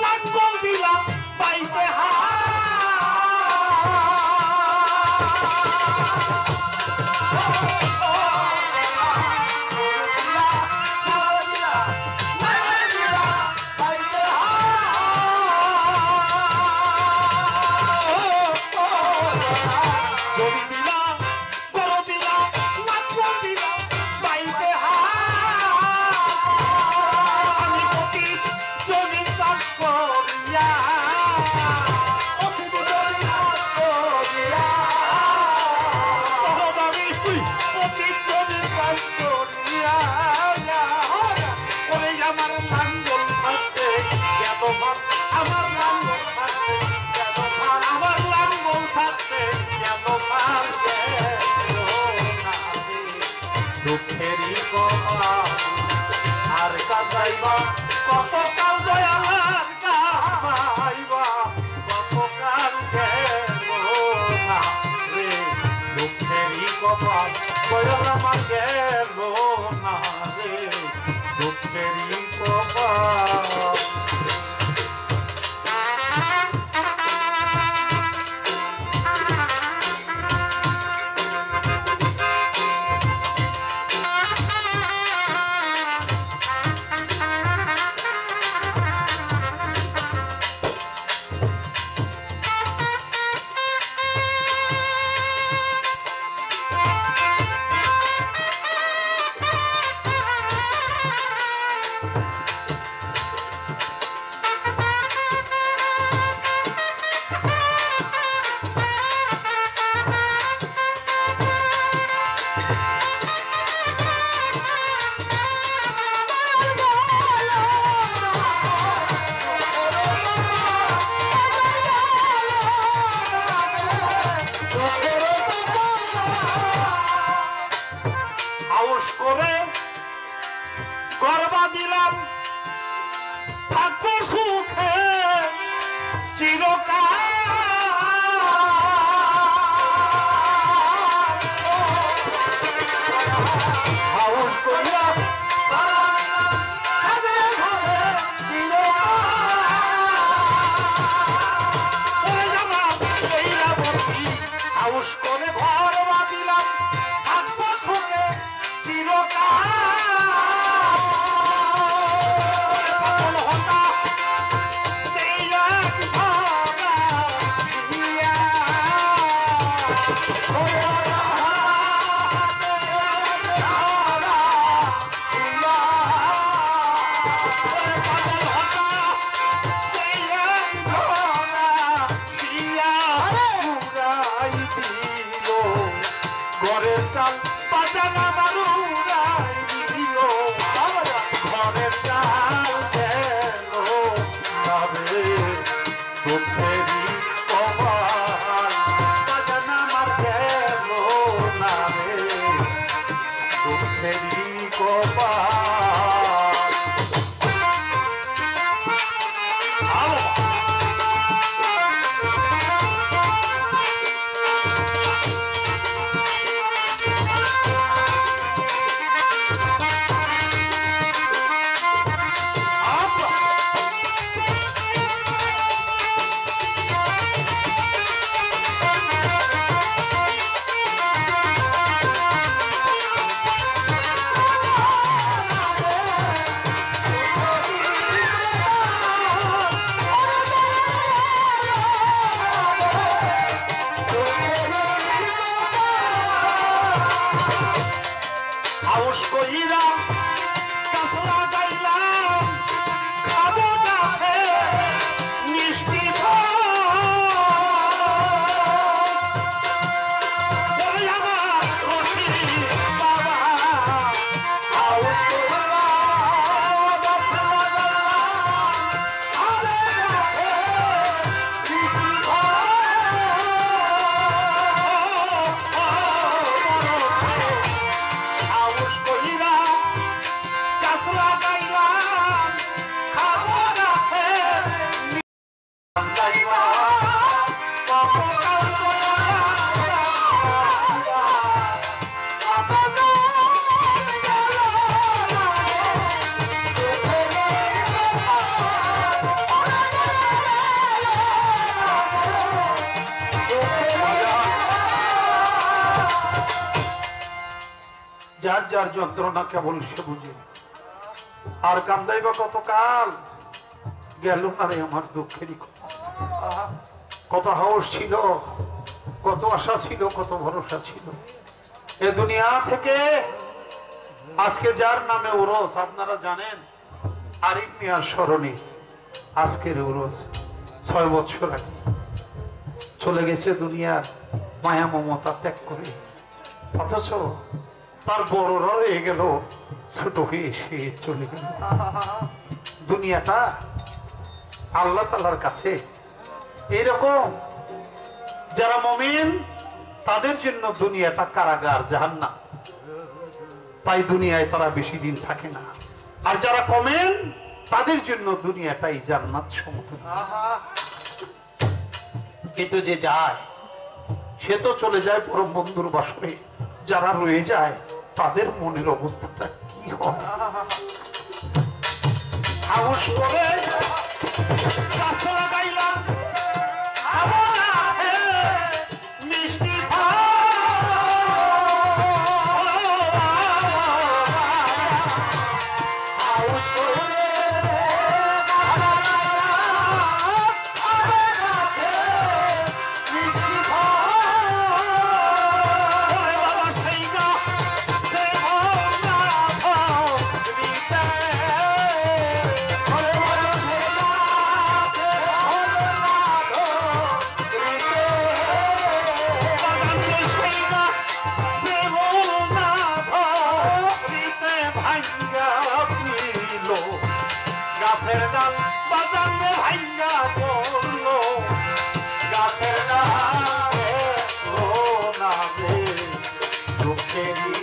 লাঙ্গল দিলা পাইতে জমি দিলা গরু দিলা লাঙ্গল দিলা পাইতে আমি প্রতি কামাইবা কতকাল দয়ালার কামাইবা কতকাল গেল না রে দুঃখেরই কপাল দয়াল আমার গেল না রে দুঃখেরই কপাল যার যার যন্ত্রণা কেবল সে বুঝে আর কান্দাইবা কতকাল গেল না রে আমার দুঃখেরই কত হাউস ছিল কত আশা ছিল কত ভরসা ছিল এ দুনিয়া থেকে আজকে যার নামে উরস আপনারা জানেন আরিফ মিয়ার স্মরণে আজকের উরস 6 বছর আগে চলে গেছে দুনিয়ার মায়া মমতা ত্যাগ করে অথচ তার বড়রা রয়ে গেল ছোট হয়ে সে চলে গেল দুনিয়াটা আল্লাহ তাআলার কাছে এরকম যারা মুমিন তাদের জন্য দুনিয়াটা কারাগার জাহান্নাম তাই দুনিয়ায় তারা বেশি দিন থাকে না আর যারা কমেন তাদের জন্য দুনিয়াটাই জান্নাত সমতুল্য। কিন্তু যে যায় সে তো চলে যায় পরম বন্ধুর বাসরে, যারা রয়ে যায় তাদের মনের অবস্থাটা কি হয়? হাউস করে গাছ লাগাইলাম আমার মিষ্টি হাউস করে গাছের ডাল বাজানো ভাঙ্গা পড়লো, গাছের ডাল নামে দুঃখেরই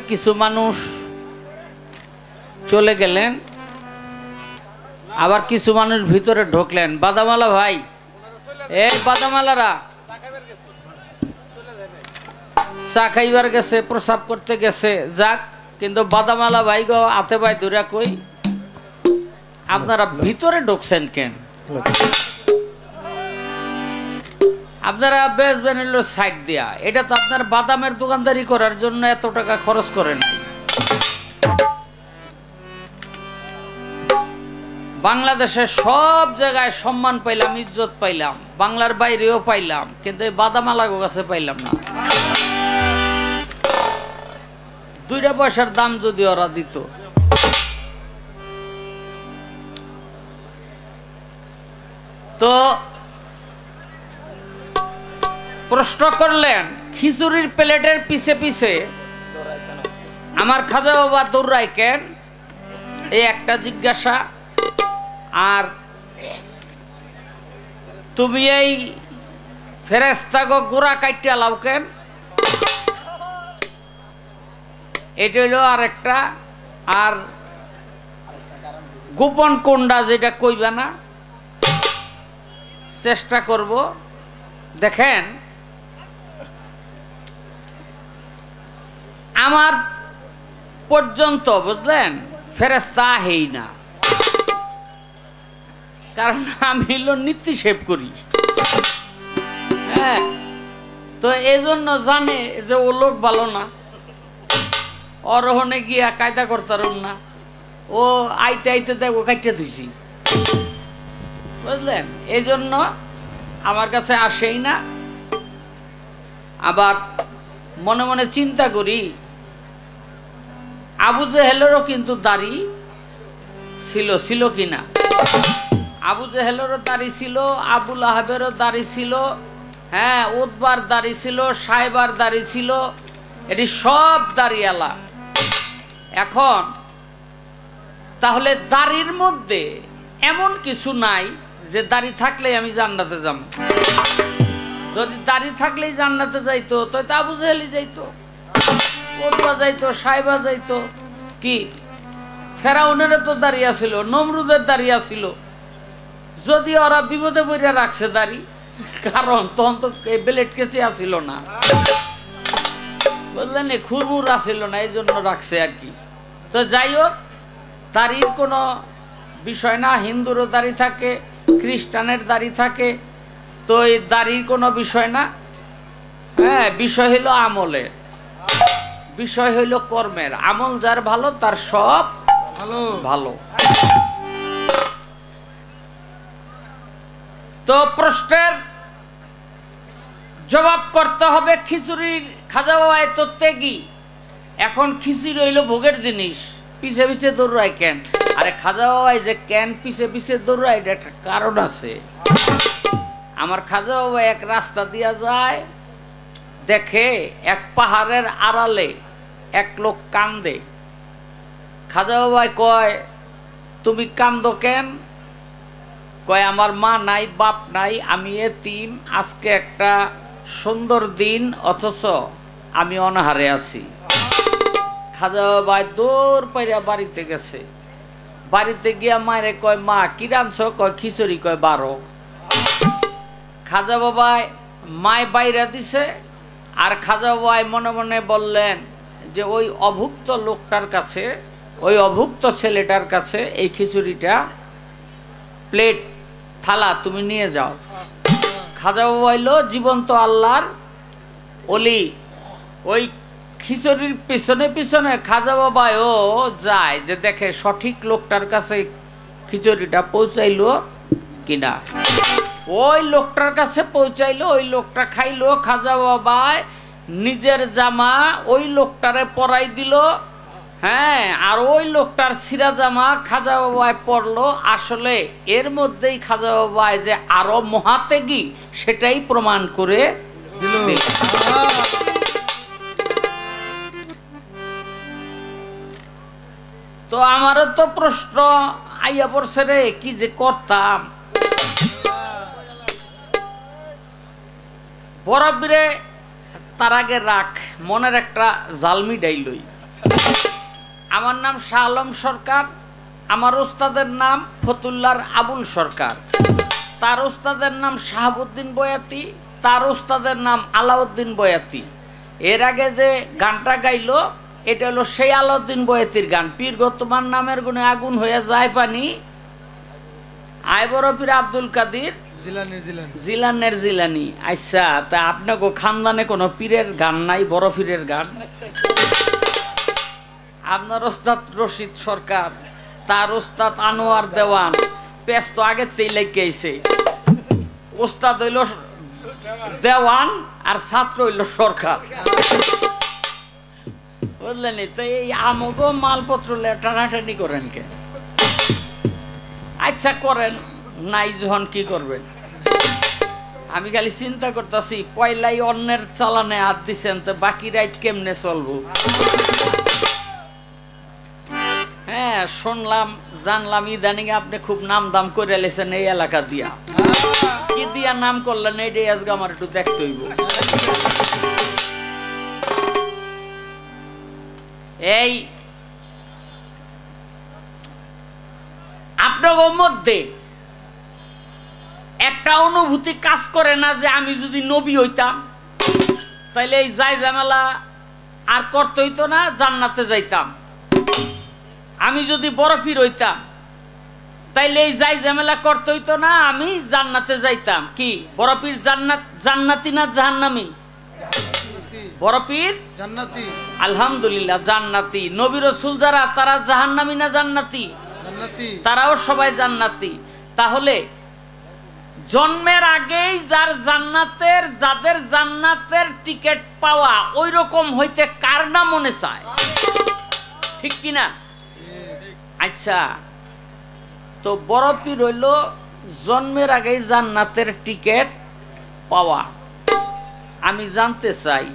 কিছু মানুষ চলে গেলেন, আবার কিছু মানুষ ভিতরে ঢুকলেন। বাদামালা ভাই, এই বাদামালারা চা খাইবার গেছে, প্রসাব করতে গেছে, যাক। কিন্তু বাদামালা ভাই গো হাতে ভাই ধরে কই, আপনারা ভিতরে ঢুকছেন কেন? আপনারা বেচবেন হলো সাইড দিয়া, এটা তো আপনার বাদামের দোকানদারি করার জন্য এত টাকা খরচ করেন। বাংলাদেশের সব জায়গায় সম্মান পাইলাম, ইজ্জত পাইলাম, বাংলার বাইরেও পাইলাম, কিন্তু এই বাদামালা কাছে পাইলাম না। 2 পয়সার দাম যদি ওরা দিত। তো প্রশ্ন করলেন খিচুড়ির প্লেটের পিছে পিছে আমার খাজা বাবা দৌড়ায় কেন, এই একটা জিজ্ঞাসা। আর তুমি এই ফেরেশতাগো গোড়া কাটিয়া লাও কেন, এটা হইল আর একটা। আর গোপন কোনটা যেটা কইবা না, চেষ্টা করব। দেখেন, আমার পর্যন্ত বুঝলেন ফেরেশতা আহেই না, কারণ আমি হলো নীতি সেভ করি। হ্যাঁ, তো এই জন্য জানে যে ও লোক ভালো না, অরহনে গিয়া কায়দা করতারুম না, ও আইতে আইতে দেখো কাটিয়ে ধুইছি, বুঝলেন। এই জন্য আমার কাছে আসেই না। আবার মনে মনে চিন্তা করি, আবু জেহেলেরও কিন্তু দাড়ি ছিল কিনা? আবু জেহেলেরও দাড়ি ছিল, আবু লাহাবেরও দাড়ি ছিল, হ্যাঁ, উতবার দাড়ি ছিল, সাহেবার দাড়ি ছিল, এটি সব দাড়িওয়ালা। এখন তাহলে দাড়ির মধ্যে এমন কিছু নাই যে দাড়ি থাকলেই আমি জান্নাতে যাব। যদি দাড়ি থাকলেই জান্নাতে যাইতো তো আবু জেহেলই যাইতো, উতবা যাইতো, সাহেবা যাইতো। কি ফেরাউনেরও তো দাঁড়িয়ে ছিল, নমরুদের দাঁড়িয়ে ছিল, যদি ওরা বিপদে পড়ে রাখছে দাড়ি, কারণ তখন তো ব্লেড কেসে আসিল না, বুঝলেন, খুরমুর আসিল না, এই জন্য রাখছে আর কি। তো যাই হোক, দাড়ির কোনো বিষয় না। হিন্দুরও দাড়ি থাকে, খ্রিস্টানের দাড়ি থাকে, তো এই দাড়ির কোনো বিষয় না। হ্যাঁ, বিষয় হইল আমলের, বিষয় হইল কর্মের। আমল যার ভালো তার সব ভালো ভালো। তো প্রশ্নের জবাব করতে হবে। খিচুড়ির খাজা বাবা এত ত্যাগী, এখন খিচুড়ি হইল ভোগের জিনিস, পিছে পিছে দৌড়ায় কেন? আরে খাজা বাবাই যে কেন পিছে পিছে দৌড়ায়, এটা একটা কারণ আছে। আমার খাজা বাবা এক রাস্তা দিয়া যায়, দেখে এক পাহাড়ের আড়ালে এক লোক কান্দে। খাজা বাবাই কয়, তুমি কান্দো কেন? কয়, আমার মা নাই, বাপ নাই, আমি এতিম, আজকে একটা সুন্দর দিন, অথচ আমি অনাহারে আছি। খাজা বাবাই দৌড় পাইরা বাড়িতে গেছে। বাড়িতে গিয়া মায়েরে কয়, মা কি রাঁধছ? কয়, খিচুড়ি। কয়, 12। খাজা বাবাই মায় বাইরা দিছে, আর খাজা বাবাই মনে মনে বললেন যে ওই অভুক্ত লোকটার কাছে, ওই অভুক্ত ছেলেটার কাছে এই খিচুড়িটা, প্লেট থালা তুমি নিয়ে যাও। খাজা বাবা হইল জীবন্ত আল্লাহর ওলি। ওই খিচুড়ির পিছনে পিছনে খাজা বাবাও যায়, যে দেখে সঠিক লোকটার কাছে খিচুড়িটা পৌঁছাইলো কিনা। ওই লোকটার কাছে পৌঁছাইলো, ওই লোকটা খাইলো। খাজা বাবায় নিজের জামা ওই লোকটারে পরাই দিল। হ্যাঁ, আর ওই লোকটার ছিঁড়া জামা খাজা বাবায় পরলো। আসলে এর মধ্যেই খাজা বাবায় যে আরো মহাত্যাগী সেটাই প্রমাণ করে দিল। তো আমারও তো প্রশ্ন আইয়া পড়ছে রে, কি যে করতাম। বরাবরে তার আগে রাখ, মনের একটা জালমি ডাইলই। আমার নাম শাহ আলম সরকার, আমার ওস্তাদের নাম ফতুল্লার আবুল সরকার, তার ওস্তাদের নাম শাহাবুদ্দিন বয়াতি, তার ওস্তাদের নাম আলাউদ্দিন বয়াতি। এর আগে যে গানটা গাইলো এটা হলো সেই আলাউদ্দিন বয়াতির গান, পীর গতমান নামের গুণে আগুন হয়ে যায় পানি, আয় বড় পীর আব্দুল কাদির জিলানের জিলানি। আচ্ছা, তা আপনাকে খানদানে কোনো পীরের গান নাই, বড় পীরের গান? আপনার ওস্তাদ রশিদ সরকার, তার ওস্তাদ আনোয়ার দেওয়ান, পেস তো আগের তেই লেগে আইছে। ওস্তাদ হইল দেওয়ান আর ছাত্র হইল সরকার, বুঝলেন? তো এই আমগো মালপত্র টানাটানি করেন কে? আচ্ছা করেন নাই, যখন কি করবেন? আমি খালি চিন্তা করতেছি, পয়লাই অন্যের চালানে হাত দিচ্ছেন, তো বাকি রাইট কেমনে চলবো? হ্যাঁ, শুনলাম জানলাম ইদানিং আপনি খুব নাম দাম করে লেছেন এই এলাকা দিয়া। কি দিয়া নাম করলেন এইটাই আজকে আমার একটু দেখতে হইব। এই আপনার মধ্যে একটা অনুভূতি কাজ করে না যে আমি যদি নবী হইতাম তাইলে এই যাই ঝামেলা আর করতে হইতো না, জান্নাতে যাইতাম। আমি যদি বড় পীর হইতাম তাইলে এই যাই ঝামেলা করতে হইতো না, আমি জান্নাতে যাইতাম। কি বড় পীর জান্নাতি না জাহান্নামী? বড় পীর জান্নাতি, আলহামদুলিল্লাহ জান্নাতি। নবী রাসূল যারা, তারা জাহান্নামী না জান্নাতি? জান্নাতি। তারাও সবাই জান্নাতি। তাহলে জন্মের আগেই যাদের জান্নাতের টিকিট পাওয়া ওই রকম হইতে কার না মনে চায়? ঠিক কিনা? আচ্ছা, তো বড় পীর হইল জন্মের আগেই জান্নাতের টিকিট পাওয়া। আমি জানতে চাই,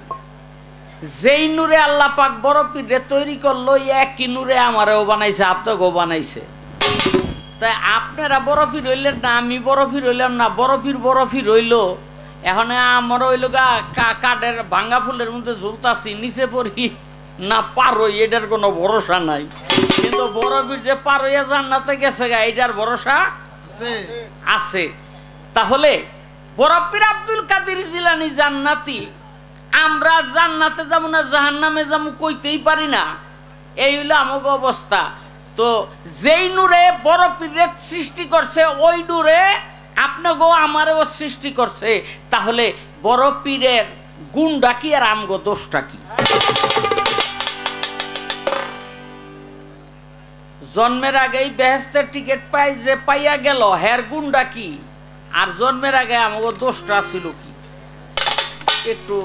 যেই নূরে আল্লাহ পাক বড় পীরে তৈরি করলো, একই নূরে আমারও বানাইছে, আপনাকেও বানাইছে। তাই আপনারা বড় পীর হইলেন না, আমি বড় পীর হইলাম না। বড় পীর হইল, এখন আমার হইল কাঠের ভাঙ্গা ফুলের মধ্যে ঝুলতাছি, নিচে পড়ি না পার হই, এটার কোনো ভরসা নাই। কিন্তু বড় পীর যে পার হইয়া জান্নাতে গেছে গা, এটার ভরসা আছে। তাহলে বড় পীর আব্দুল কাদের জিলানী জান্নাতি, আমরা জান্নাতে যাবো না জাহান্নামে যাবো কইতেই পারি না। এই হইলো আমাকে অবস্থা। তো যেই নূরে বড় পীরের সৃষ্টি করছে, ওই নূরে আপনাকেও আমারও সৃষ্টি করছে। তাহলে বড় পীরের গুণটা কি আর আমগো দোষটা কি? জন্মের আগেই বেহেশতের টিকিট পাই যে পাইয়া গেল, হের গুণটা কি? আর জন্মের আগে আমাকে দোষটা ছিল কি? একটু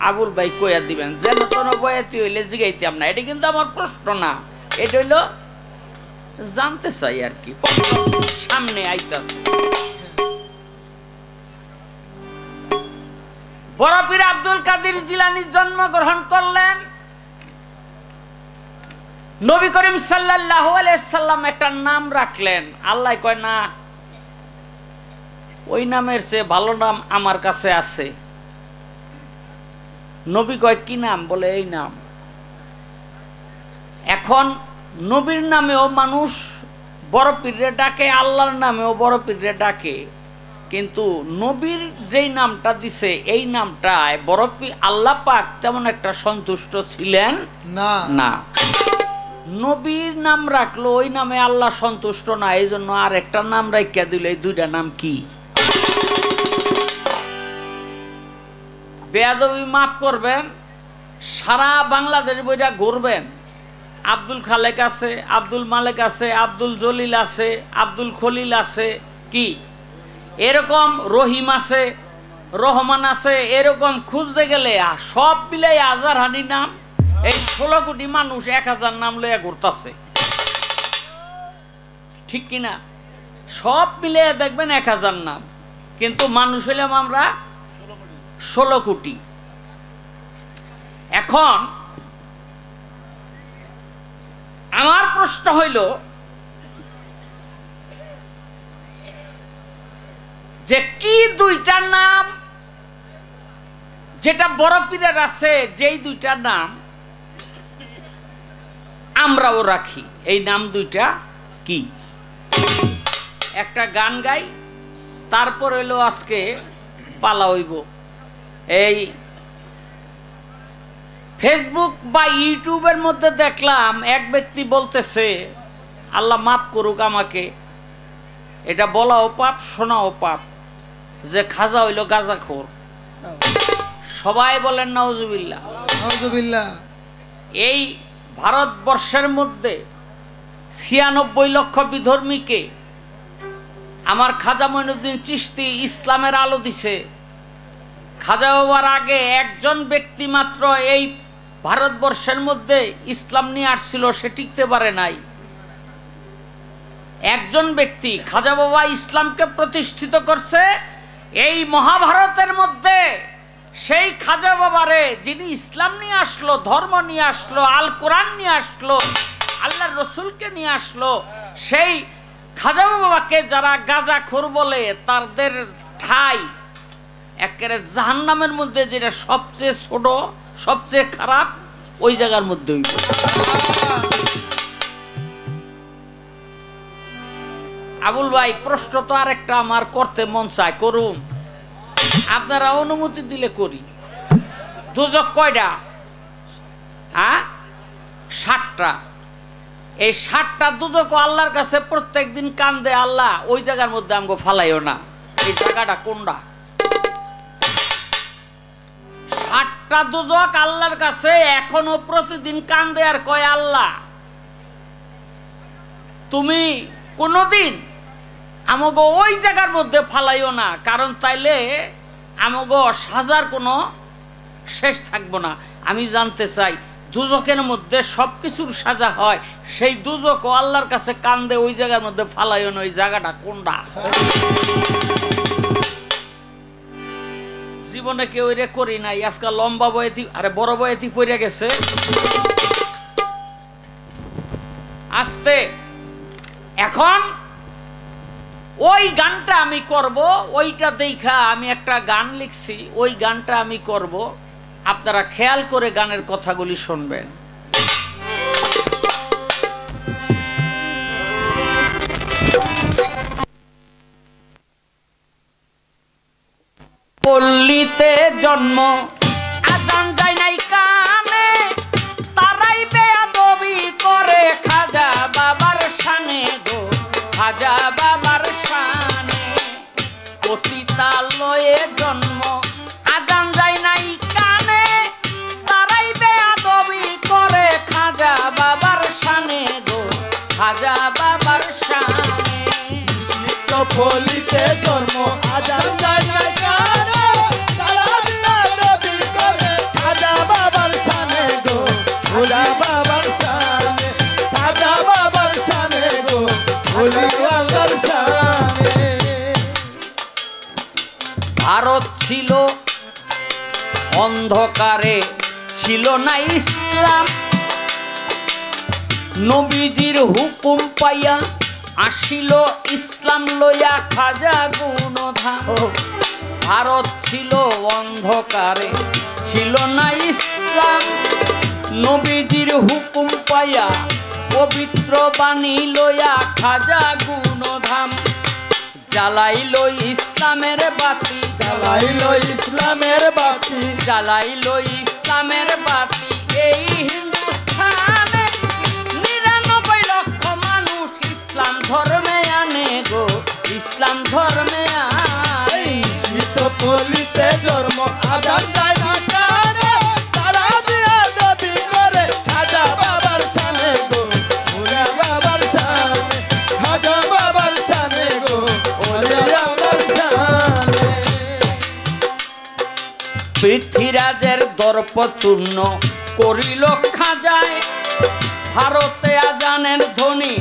আবুল ভাই কইয়া দিবেন, যেন তোর বয়াতি হইলে জিগাইতাম না। এটা কিন্তু আমার প্রশ্ন না, এটা হইলো জানতে চাই আর কি, সামনে আইতাছে। বড় পীর আব্দুল কাদের জিলানী জন্মগ্রহণ করলেন। নবী করিম সাল্লাল্লাহু আলাইহি সাল্লাম একটা নাম রাখলেন। আল্লাহ কয় না, ওই নামের চেয়ে ভালো নাম আমার কাছে আছে। নবী কয় কি নাম? বলে এই নাম। এখন নবীর নামেও মানুষ বড় পীরে ডাকে, আল্লাহর নামেও বড় পীরে ডাকে, কিন্তু নবীর যেই নামটা দিছে এই নামটায় বড় পীর আল্লাহ পাক তেমন একটা সন্তুষ্ট ছিলেন না। নবীর নাম রাখলো, ওই নামে আল্লাহ সন্তুষ্ট না, এই জন্য আর একটা নাম রাখিয়া দিল। এই দুইটা নাম কি? বেয়াদবি মাফ করবেন, সারা বাংলাদেশ বইটা ঘুরবেন, আব্দুল খালেক আছে, আব্দুল মালেক আছে, আব্দুল জলিল আছে, আব্দুল খলিল আছে, কি এরকম রহিম আছে, রহমান আছে, এরকম খুঁজতে গেলে সব মিলে 1000 হানি নাম। এই 16 কোটি মানুষ 1000 নাম লইয়া ঘুরতেছে, ঠিক কিনা? সব মিলে দেখবেন 1000 নাম, কিন্তু মানুষ হইলাম আমরা 16 কোটি। এখন আমার প্রশ্ন হইল যে কি দুইটা নাম যেটা বড় পীরের আছে, যেই দুইটা নাম আমরাও রাখি, এই নাম দুইটা কি? একটা গান গাই, তারপর হইলো আজকে পালা হইব। এই ফেসবুক বা ইউটিউবের মধ্যে দেখলাম এক ব্যক্তি বলতেছে, আল্লাহ মাফ করুক আমাকে, এটা বলাও পাপ শোনাও পাপ, যে খাজা হইল গাঁজাখোর। সবাই বলেন নাউজুবিল্লাহ। নাউজুবিল্লাহ। এই ভারতবর্ষের মধ্যে 96 লক্ষ বিধর্মীকে আমার খাজা মঈনুদ্দিন চিশতি ইসলামের আলো দিছে। খাজা বাবার আগে একজন ব্যক্তি মাত্র এই ভারতবর্ষের মধ্যে ইসলাম নিয়ে আসছিল, সে টিকতে পারে নাই। একজন ব্যক্তি খাজা বাবা ইসলামকে প্রতিষ্ঠিত করছে এই মহাভারতের মধ্যে। সেই খাজা বাবারে যিনি ইসলাম নিয়ে আসলো, ধর্ম নিয়ে আসলো, আল কোরআন নিয়ে আসলো, আল্লাহর রসুলকে নিয়ে আসলো, সেই খাজা বাবাকে যারা গাঁজাখোর বলে তাদের ঠাই একেবারে জাহান্নামের মধ্যে, যেটা সবচেয়ে ছোট সবচেয়ে খারাপ, ওই জায়গার মধ্যে হইব। আবুল ভাই, প্রশ্ন তো আরেকটা আমার করতে মন চায়, করুন, আপনারা অনুমতি দিলে করি। দুজক কয়টা? 7টা। এই 7টা দুজক আল্লাহর কাছে প্রত্যেক দিন কান্দে, আল্লাহ ওই জায়গার মধ্যে আমাকে ফালাইও না। এই জায়গাটা কোনটা? 7টা দুজক আল্লাহর কাছে এখনো প্রতিদিন কান্দে আর কয়, আল্লাহ তুমি কোনদিন আমাকে ওই জায়গার মধ্যে ফালাইও না, কারণ তাইলে আমাকে সাজার কোনো শেষ থাকবো না। আমি জানতে চাই, দুজকের মধ্যে সবকিছুর সাজা হয়, সেই দুজক আল্লাহর কাছে কান্দে, ওই জায়গার মধ্যে ফালাইও না, ওই জায়গাটা কোনটা? জীবনে কেউ এটা করি নাই। আজকাল লম্বা বয়েতি, আরে বড় বয়েতি পড়ে গেছে। আস্তে এখন ওই গানটা আমি করব, ওইটা দেখা আমি একটা গান লিখছি, ওই গানটা আমি করব। আপনারা খেয়াল করে গানের কথাগুলি শুনবেন। পল্লীতে জন্ম আজান যায় নাই কানে, তারাই বেয়াদবি করে খাজা বাবার শানে গো, খাজা বাবার শানে। পতিতালয়ে জন্ম আজান যায় নাই কানে, তারাই বেয়াদবি করে খাজা বাবার শানে গো, খাজা বাবার শানে। পল্লীতে জন্ম আজান যায় নাই কানে, তারাই বেয়াদবি করে খাজা বাবার শানে গো, খাজা বাবার শানে, খাজা বাবার শানে গো, ওলি আল্লাহর শানে। ভারত ছিল অন্ধকারে ছিল না ইসলাম, নবীজির হুকুম পাইয়া আসিল ইসলাম লইয়া খাজা গুণধাম। ভারত ছিল অন্ধকারে ছিল না ইসলাম, নবীজির হুকুম পাইয়া পবিত্র বাণী লইয়া খাজা গুণধাম। জ্বালাইল ইসলামের বাতি, জ্বালাইল ইসলামের বাতি, জ্বালাইল ইসলামের বাতি এই হিন্দুস্থানে। ৯৯ লক্ষ মানুষ ইসলাম ধর্মে আনে গো, ইসলাম ধর্মে আনে। শীত পলিতে জন্ম আজান যায় না কানে, তারা দিয়া দাবি করে খাজা বাবার শানে গো, ওরে বাবার শানে, খাজা বাবার শানে গো, ওরে বাবার শানে। পৃথ্বীরাজের দর্প চূর্ণ করিল খাজায়, ভারতে আজানের ধ্বনি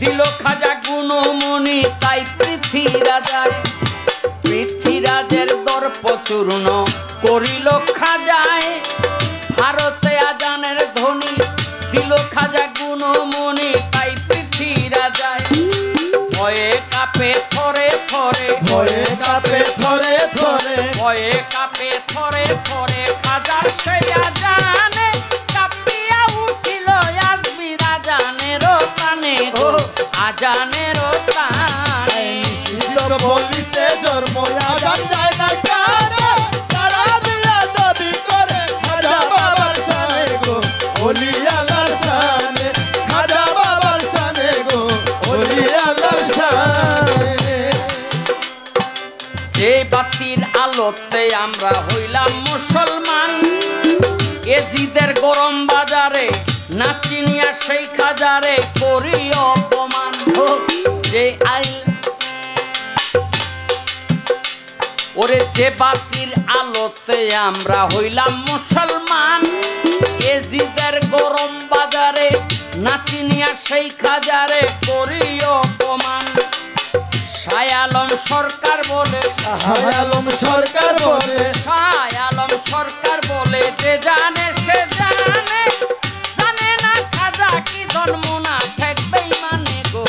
দিল খাজা গুণমণি, তাই পৃথ্বীরাজায়। পৃথ্বীরাজের দর্প চূর্ণ করিল খাজায়, ভারতে আজানের ধ্বনি দিল খাজা গুণমণি, তাই পৃথ্বীরাজায়। ভয়ে কাঁপে থরে থরে, ভয়ে কাঁপে থরে থরে, ভয়ে কাঁপে থরে থরে খাজা সেই আজানে। কাঁপিয়া উঠিল আজমির আজানের টানে গো, আজানের টানে। শীত পলিতে জন্ম আজান যায় না কানে, তারা দিয়া দাবি করে খাজা বাবার শানে গো, ওলি আল্লাহর শানে, খাজা বাবার শানে গো, ওলি আল্লাহর শানে। যে বাতির আলোতে আমরা হইলাম মুসলমান, এজিদের গরম বাজারে নাচিনিয়া সেই খাজারে করি অপমান। যে আইল ওরে যে বাতির আলোতে আমরা হইলাম মুসলমান, এজিদের গরম বাজারে নাচিনিয়া সেই খাজারে করি অপমান। শাহ আলম সরকার বলে, শাহ আলম সরকার বলে, শাহ আলম সরকার বলে যে জানে সে জানে, জানে না খাজা কি ধর্ম না থাকবে মানে গো,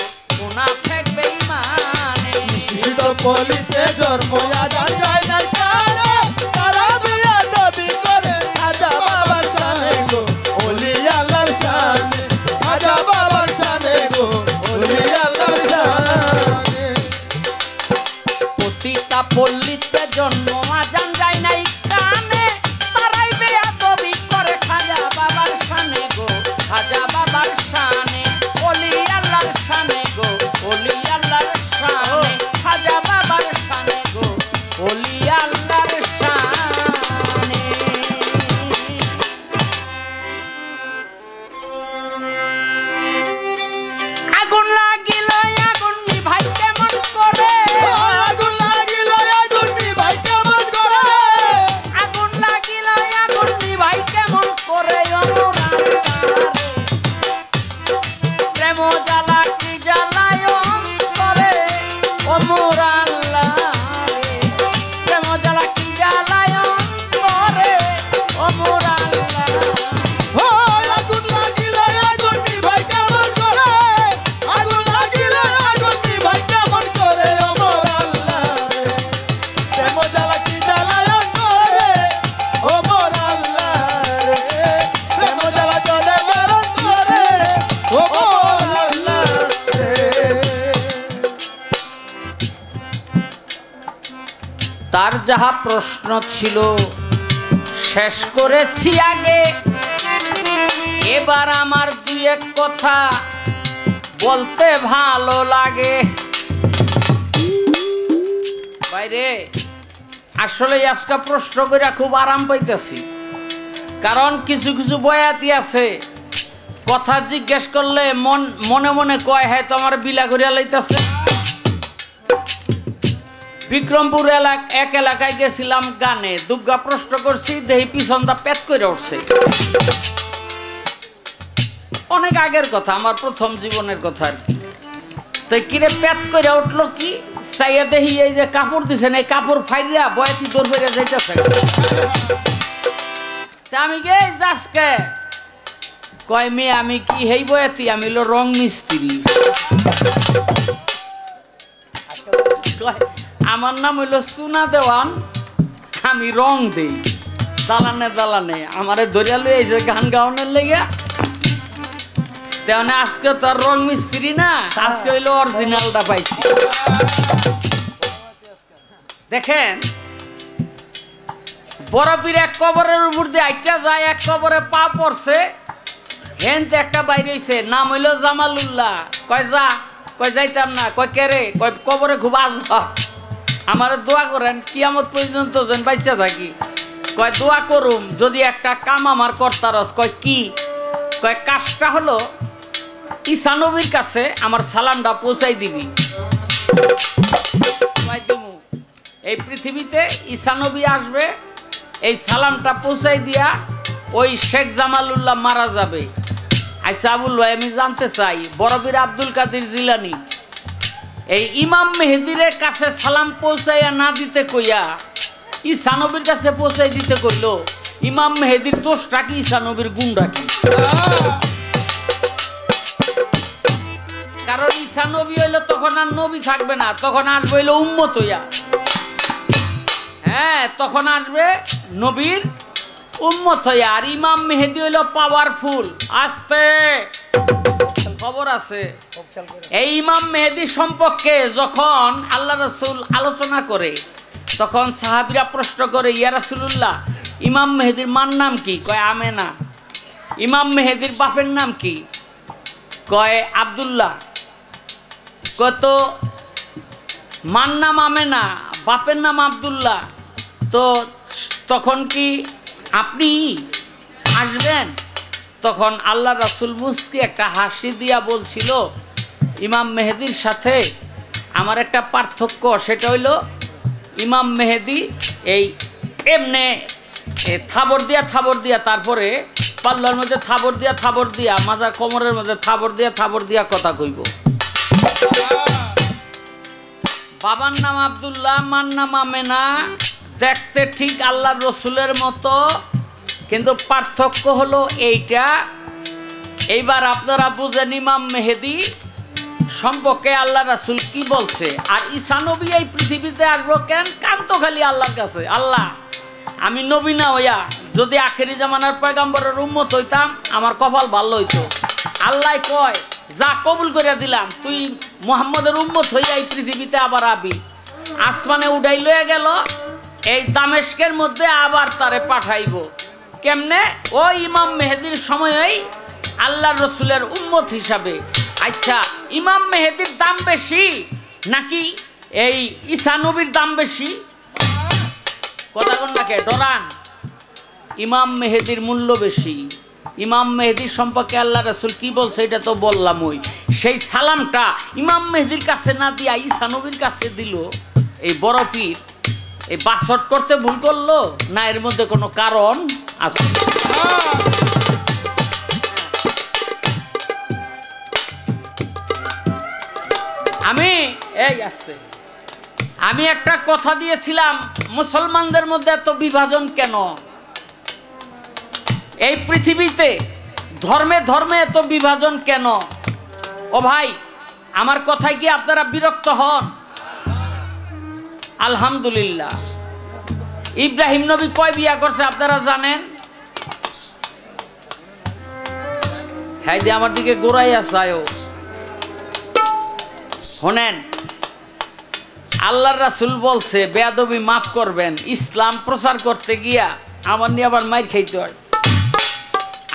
না থাকবে মানে। শীত পলিতে জন্ম আজান যায় না কানে, তারা দিয়া দাবি করে খাজা বাবার শানে গো, ওলি আল্লাহর শানে, খাজা বাবার শানে গো, ওলি আল্লাহর শানে। পতিতা পল্লীতে জন্ম আজান যায় নাই কানে, তারাই বেয়াদবি করে খাজা বাবার শানে গো, খাজা বাবার শানে। ওলি আল্লাহর শানে গো, ওলি আল্লাহর শানে, খাজা বাবার শানে গো, ওলি আল্লাহর শানে। আগুন লাগিল আগুন নিভাই কেমন করে, আগুন লাগিল আগুন নিভাই কেমন করে, আগুন লাগিল আগুন নিভাই কেমন করে। অনুরাগ প্রেম জ্বালা কি জ্বালায় অন্তরে, অমর আল্লাহ প্রেম জ্বালা কি জ্বালায় অন্তরে, অমর আল্লাহ। ও আগুন লাগিল আগুন নিভাই কেমন করে, আগুন লাগিল আগুন নিভাই কেমন করে, ওমর আল্লাহ প্রেম জ্বালা কি জ্বালায় করে, ওমর আল্লাহ প্রেম জ্বালা জ্বলে গরম করে, ওমর আল্লাহ। তার যাহা প্রশ্ন ছিল শেষ করেছি আগে, এবার আমার দুই এক কথা বলতে ভালো লাগে। বাইরে আসলে আজকে প্রশ্ন করে খুব আরাম পাইতেছি, কারণ কিছু কিছু বয়াতি আছে কথা জিজ্ঞেস করলে মনে মনে কয় হ্যাঁ তো আমার বিলা করিয়া লাইতেছে। বিক্রমপুর এক এলাকায় গেছিলাম গানে, দুর্গা প্রশ্ন করছি, দেহি পিছনটা পেট করে উঠছে। অনেক আগের কথা, আমার প্রথম জীবনের কথা আর কি। তাই কিরে পেট করে উঠলো কি, চাইয়া দেখি এই যে কাপড় দিছেন, এই কাপড় ফাইরিয়া বয়াতি দৌড় বেরিয়ে যাইতেছে। তা আমি গে যাসকে কয় মেয়ে আমি কি হইব এতি আমি হলো রং মিস্ত্রি আমার নাম হইল সুনা দেওয়ান আমি রং দেই দালানে দালানে আমারে ধরিয়া লই আইছে গান গাওয়ানোর লেগে তেমন আজকে তো আর রং মিস্ত্রি না আজকে হইলো অরিজিনালটা পাইছি দেখেন বরফির এক কবরের উপর দিয়ে আইটা যায় এক কবরে পা পড়ছে হেনতে একটা বাইরে হইছে নাম হইলো জামালুল্লাহ কয় যা কয় যাইতাম না কয় কেরে কয় কবরে খুব আজব আমারে দোয়া করেন কিয়ামত পর্যন্ত যেন বাইচা থাকি কয় দোয়া করুম যদি একটা কাম আমার কর্তারস কয় কি কয় কাজটা হলো ঈসা নবীর কাছে আমার সালামটা পৌঁছাই দিবি কয় দিমু এই পৃথিবীতে ঈসা নবী আসবে এই সালামটা পৌঁছাই দিয়া ওই শেখ জামালুল্লাহ মারা যাবে আচ্ছা আবুল ভাই আমি জানতে চাই বরফির আব্দুল কাদের জিলানী এই ইমাম মেহেদির কাছে সালাম পৌঁছাইয়া না দিতে কইয়া ঈসা নবীর কাছে পৌঁছাই দিতে কইল ইমাম মেহেদির দোষটা কি ঈসা নবীর গুণটা কি কারণ ঈসা নবী হইলো তখন আর নবী থাকবে না তখন আসবে হইলো উম্মত হইয়া হ্যাঁ তখন আসবে নবীর উম্মত হইয়া আর ইমাম মেহেদি হইলো পাওয়ারফুল আস্তে খবর আছে এই ইমাম মেহেদি সম্পর্কে যখন আল্লাহ রাসূল আলোচনা করে তখন সাহাবীরা প্রশ্ন করে ইয়া রাসূলুল্লাহ ইমাম মেহেদির মার নাম কি কয় আমেনা ইমাম মেহেদির বাপের নাম কি কয় আব্দুল্লাহ কত মার নাম আমেনা বাপের নাম আব্দুল্লাহ তো তখন কি আপনি আসবেন তখন আল্লাহ রাসূল মুস্কি একটা হাসি দিয়া বলছিল ইমাম মেহেদির সাথে আমার একটা পার্থক্য সেটা হইল ইমাম মেহেদি এই এমনে থাবর দিয়া তারপরে পাল্লার মধ্যে থাবর দিয়া মাজার কোমরের মধ্যে থাবর দিয়া কথা কইব বাবার নাম আব্দুল্লাহ মার নাম আমেনা দেখতে ঠিক আল্লাহর রসুলের মতো কিন্তু পার্থক্য হলো এইটা এইবার আপনারা বুঝেন ইমাম মেহেদি সম্পর্কে আল্লাহ রাসূল কি বলছে আর ঈসা নবী এই পৃথিবীতে আসবো কেন কান্ত খালি আল্লাহর কাছে আল্লাহ আমি নবী না হইয়া যদি আখেরি জামানার পয়গম্বরের উম্মত হইতাম আমার কপাল ভালো হইতো আল্লাহ কয় যা কবুল করে দিলাম তুই মুহাম্মদের উম্মত হইয়া এই পৃথিবীতে আবার আবি আসমানে উঠাই লয়ে গেল এই দামেস্কের মধ্যে আবার তারে পাঠাইব কেমনে ও ইমাম মেহেদির সময়ই আল্লাহর রসুলের উম্মত হিসাবে আচ্ছা ইমাম মেহেদির দাম বেশি নাকি এই ঈসা নবীর দাম বেশি কথা কোন নাকি ডরান ইমাম মেহেদির মূল্য বেশি ইমাম মেহেদির সম্পর্কে আল্লাহ রাসূল কি বলছে এটা তো বললাম ওই সেই সালামটা ইমাম মেহেদির কাছে না দিয়া ঈসা নবীর কাছে দিল এই বড় পীর এই বাসট করতে ভুল করলো না এর মধ্যে কোনো কারণ আছে আমি একটা কথা দিয়েছিলাম মুসলমানদের মধ্যে এত বিভাজন কেন এই পৃথিবীতে ধর্মে ধর্মে এত বিভাজন কেন ও ভাই আমার কথায় কি আপনারা বিরক্ত হন আলহামদুলিল্লাহ ইব্রাহিম নবী কয় বিয়া করছে আপনারা জানেন হ্যাঁ দিয়ে আমার দিকে গোড়াইয়া চায়ও শোনেন আল্লাহর রাসূল বলছে বেয়াদবি মাফ করবেন ইসলাম প্রচার করতে গিয়া আমার নিয়ে আবার মাইর খাইতে হয়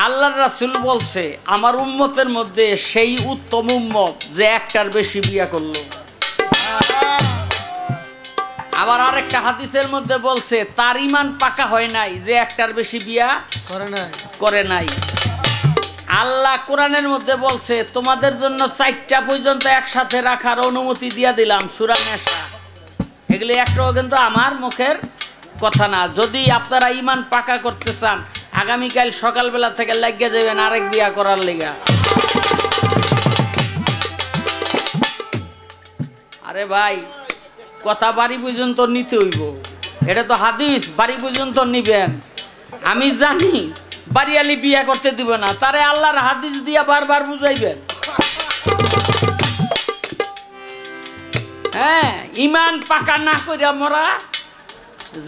আল্লাহর রাসূল বলছে আমার উম্মতের মধ্যে সেই উত্তম উম্মত যে একটার বেশি বিয়া করলো আবার আরেকটা হাদিসের মধ্যে বলছে তার ঈমান পাকা হয় নাই যে একটার বেশি বিয়া করে নাই আল্লাহ কোরআনের মধ্যে বলছে তোমাদের জন্য 4টা পর্যন্ত একসাথে রাখার অনুমতি দিয়া দিলাম সূরা নিসা এগুলি একটাও কিন্তু আমার মুখের কথা না যদি আপনারা ঈমান পাকা করতে চান আগামীকাল সকালবেলা থেকে লাগিয়ে যাবেন আরেক বিয়া করার লাগা আরে ভাই কথা বাড়ি পর্যন্ত নিতে হইব এটা তো হাদিস বাড়ি পর্যন্ত নিবেন আমি জানি বাড়িয়ালি বিয়া করতে দিব না, তারে আল্লাহর হাদিস দিয়া বারবার বুঝাইবেন। হ্যাঁ, ইমান পাকা না কইরা মরা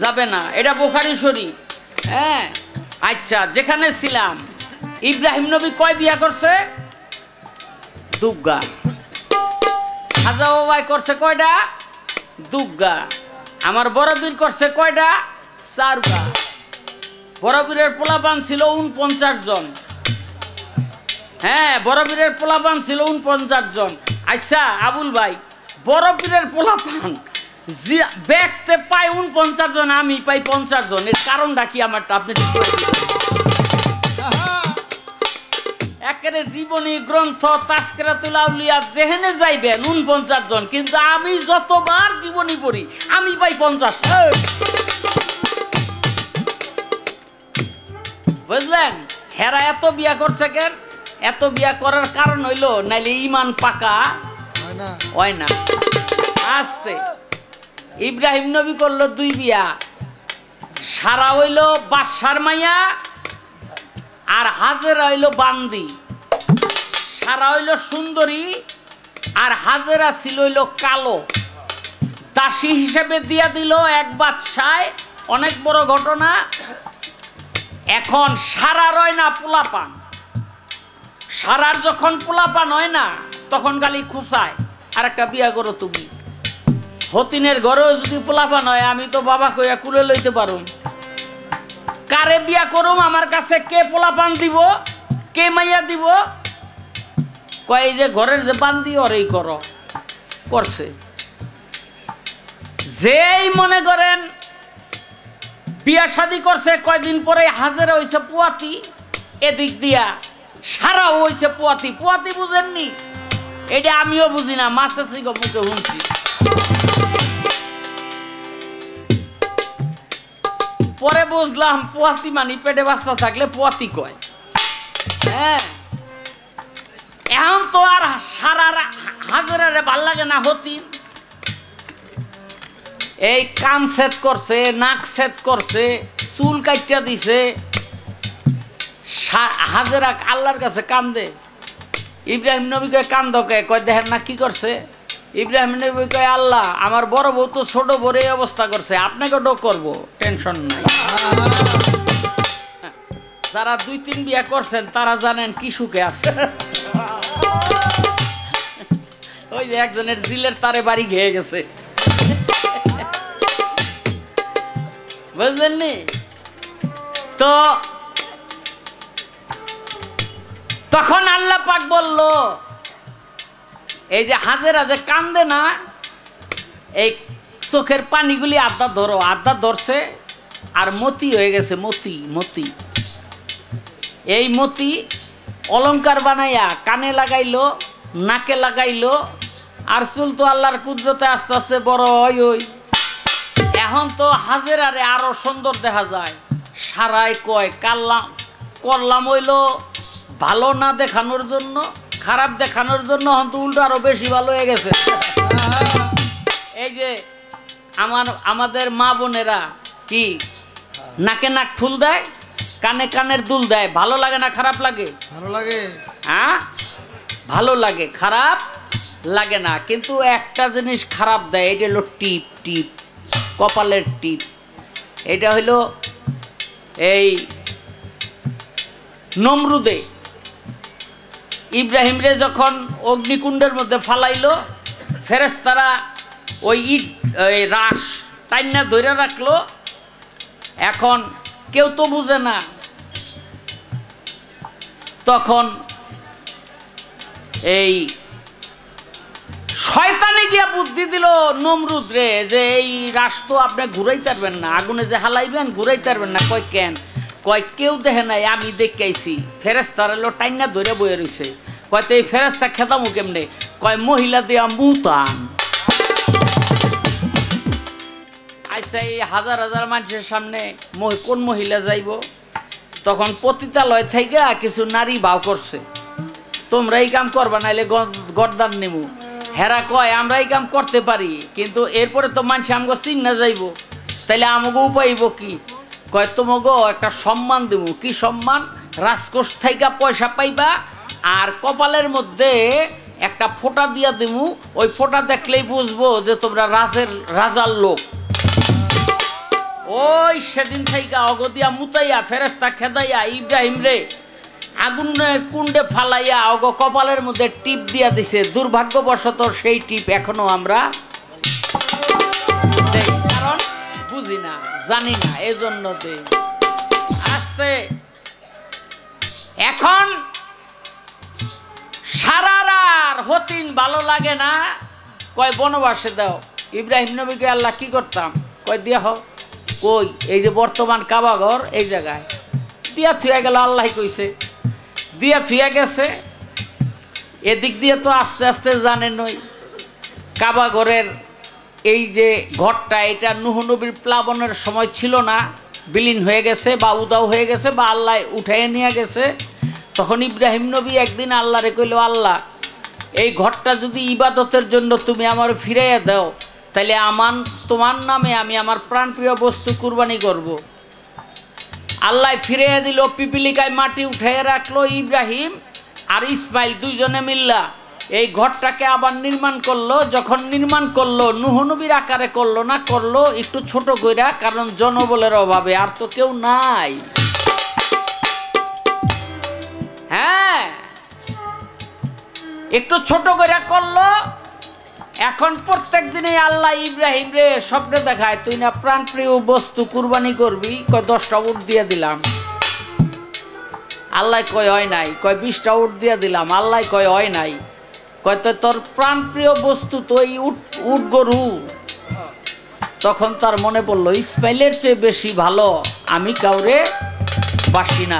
যাবে না, এটা বুখারী শরীফ। হ্যাঁ, আচ্ছা, যেখানে ছিলাম ইব্রাহিম নবী কয় বিয়া করছে? দুগ্গা। খাজা বাবাই করছে কয়টা? দুগ্গা। আমার বড় বীর করছে কয়টা? 4গা। বড় বীরের পোলাপান ছিল 49 জন। হ্যাঁ, বড় বীরের পোলাপান ছিল 49 জন। আচ্ছা আবুল ভাই, বড় বীরের পোলাপান দেখতে পাই 49 জন, আমি পাই 50 জন, এর কারণটা কি আমারটা আপনি ঠিক করে দিবেন। একেবারে জীবনী গ্রন্থ তাজকিরাতুল আউলিয়া যেখানে যাইবেন 49 জন, কিন্তু আমি যতবার জীবনী পড়ি আমি পাই 50। বুঝলেন? হেরা এত বিয়া করছে কেন? এত বিয়া করার কারণ হইল নাইলে ইমান পাকা হয় না। আস্তে ইব্রাহিম নবী করলো 2 বিয়া। সারা হইল বাদশার মাইয়া, আর হাজেরা হইল বান্দি। সারা হইল সুন্দরী, আর হাজেরা ছিল হইল কালো। দাসী হিসেবে দিয়া দিল এক বাদশায়, অনেক বড় ঘটনা। এখন সারা রয় না পোলাপান। সারার যখন পোলাপান হয় না তখন গালি খুশায়, আর একটা বিয়া করো তুমি। হতিনের ঘরেও যদি পোলাপান হয় আমি তো বাবা কইয়া কুলে লইতে পারুম। কারে বিয়া করুম? আমার কাছে কে পোলাপান দিব, কে মাইয়া দিব? কয় যে ঘরের যে বান্দি ওরেই করো। করছে। যেই মনে করেন বিয়া শাদী করছে, কয়দিন পরে হাজেরা হইছে পুয়াতি, এদিক দিয়া সারাও হইছে পুয়াতি। পুয়াতি বুঝেননি? এটা আমিও বুঝি না, মাসে সিগো মুখে শুনছি। পরে বুঝলাম পুয়াতি মানে পেটে বাচ্চা থাকলে পুয়াতি কয়। হ্যাঁ, এখন তো আর সারা হাজেরারে ভাল লাগে না। হতিন এই কান সেট করছে, নাক সেট করছে, চুল কাটিয়া দিছে। হাজেরা আল্লাহর কাছে কান্দে। ইব্রাহিম নবী কয় কান্দকে? কয় দেখেন না কি করছে। ইব্রাহিম নবী কয় আল্লাহ, আমার বড় বউ তো ছোট বড় এই অবস্থা করছে, আপনাকে ডো করবো, টেনশন নাই। যারা 2-3 বিয়া করছেন তারা জানেন কি সুখে আছে। ওই যে একজনের জিলের তারে বাড়ি খেয়ে গেছে, বুঝলেন নি? তো তখন আল্লাহ পাক বলল, এই যে হাজেরা যে কান্দে না, এই চোখের পানিগুলি আধা ধরো। আধা ধরছে আর মতি হয়ে গেছে। মতি মতি এই মতি অলংকার বানাইয়া কানে লাগাইলো, নাকে লাগাইলো, আর চুল তো আল্লাহর কুদরতে আস্তে আস্তে বড় হয়। ওই এখন তো হাজেরারে আরো সুন্দর দেখা যায়। সারাই কয় করলাম হইল ভালো না দেখানোর জন্য, খারাপ দেখানোর জন্য, এখন তো উল্টো আরো বেশি ভালো হয়ে গেছে। এই যে আমাদের মা বোনেরা কি নাকে নাক ফুল দেয়, কানে কানের দুল দেয়, ভালো লাগে না খারাপ লাগে? ভালো লাগে। হ্যাঁ, ভালো লাগে, খারাপ লাগে না। কিন্তু একটা জিনিস খারাপ দেয়, এটা হলো টিপ। টিপ, কপালের টিপ। এটা হইল এই নমরুদে ইব্রাহিমরে যখন অগ্নিকুণ্ডের মধ্যে ফালাইলো, ফেরেশতারা ওই রাস টাইনা ধরে রাখলো। এখন কেউ তো বুঝে না। তখন এই শয়তানে গিয়া বুদ্ধি দিল নমরুদ রে, যে এই রাষ্ট্র আপনি ঘুরাই পারবেন না, আগুনে যে হালাইবেন ঘুরাই পারবেন না। কয় কেন? কয় কেউ দেখে নাই, আমি দেখাইছি। ফেরেশতারা লো টাইনা ধরে বয়ে রয়েছে। কয় তো এই ফেরেশতা খেতামু কেমনে? কয় মহিলা দিয়া মুতান। আচ্ছা, এই হাজার হাজার মানুষের সামনে কোন মহিলা যাইব? তখন পতিতালয় থেকে কিছু নারী ভাও করছে, তোমরা এই কাম করবা নাইলে গর্দান নেমু। হেরা কয় আমরা এই কাম করতে পারি, কিন্তু এরপরে তো মানুষ আমাকে চিন্না যাইব, তাইলে আমাকে উপায়ব কি? কয় তোমাগো একটা সম্মান দেব। কি সম্মান? রাজকোষ থেকে পয়সা পাইবা আর কপালের মধ্যে একটা ফোঁটা দিয়া দেবো, ওই ফোঁটা দেখলেই বুঝবো যে তোমরা রাজার লোক। ওই সেদিন থেকে অগদিয়া মুতাইয়া ফেরেস্তা খেদাইয়া ইব্রাহিম রে আগুনের কুণ্ডে ফালাইয়া অগ কপালের মধ্যে টিপ দিয়া দিছে। দুর্ভাগ্যবশত সেই টিপ এখনো আমরা দেই, কারণ বুঝি না, জানি না, এজন্য দেই। আস্তে এখন সারার হতিন ভালো লাগে না, কয় বনবাসে দাও। ইব্রাহিম নবীকে আল্লাহ কি করতাম? কয় দিয়া হোক। কই? এই যে বর্তমান কাবাঘর এই জায়গায় দিয়া থুয়া গেল। আল্লাহ কইছে দিয়া থুয়া গেছে। এদিক দিয়ে তো আস্তে আস্তে জানেন ওই কাবাঘরের এই যে ঘরটা, এটা নূহ নবীর প্লাবনের সময় ছিল না, বিলীন হয়ে গেছে বা উদাও হয়ে গেছে বা আল্লাহ উঠাইয়ে নিয়ে গেছে। তখন ইব্রাহিম নবী একদিন আল্লাহরে কইল, আল্লাহ এই ঘরটা যদি ইবাদতের জন্য তুমি আমার ফিরাইয়া দাও, তাহলে তোমার নামে আমি আমার প্রাণপ্রিয় বস্তু কুরবানি করব। আল্লাহ ফিরাইয়া দিল, পিপিলিকায় মাটি উঠাইয়া রাখলো। ইব্রাহিম আর ইসমাইল দুইজনে মিল্লা এই ঘরটাকে আবার নির্মাণ করলো। যখন নির্মাণ করলো, নূহ নবীর আকারে করলো না, করলো একটু ছোট কইরা, কারণ জনবলের অভাবে, আর তো কেউ নাই। হ্যাঁ, একটু ছোট কইরা করলো। এখন প্রত্যেক দিনে আল্লাহ ইব্রাহিম রে স্বপ্নে দেখায়, তুই না প্রাণপ্রিয় বস্তু কুরবানি করবি, কয় 10টা উট দিয়ে দিলাম। আল্লাহ কয় হয় নাই। কয় 20টা উট দিয়ে দিলাম। আল্লাহ কয় হয় নাই। কয় তো তোর প্রাণপ্রিয় বস্তু তো এই উট গরু। তখন তার মনে পড়লো, ইসমাইলের চেয়ে বেশি ভালো আমি কাউরে বাসি না।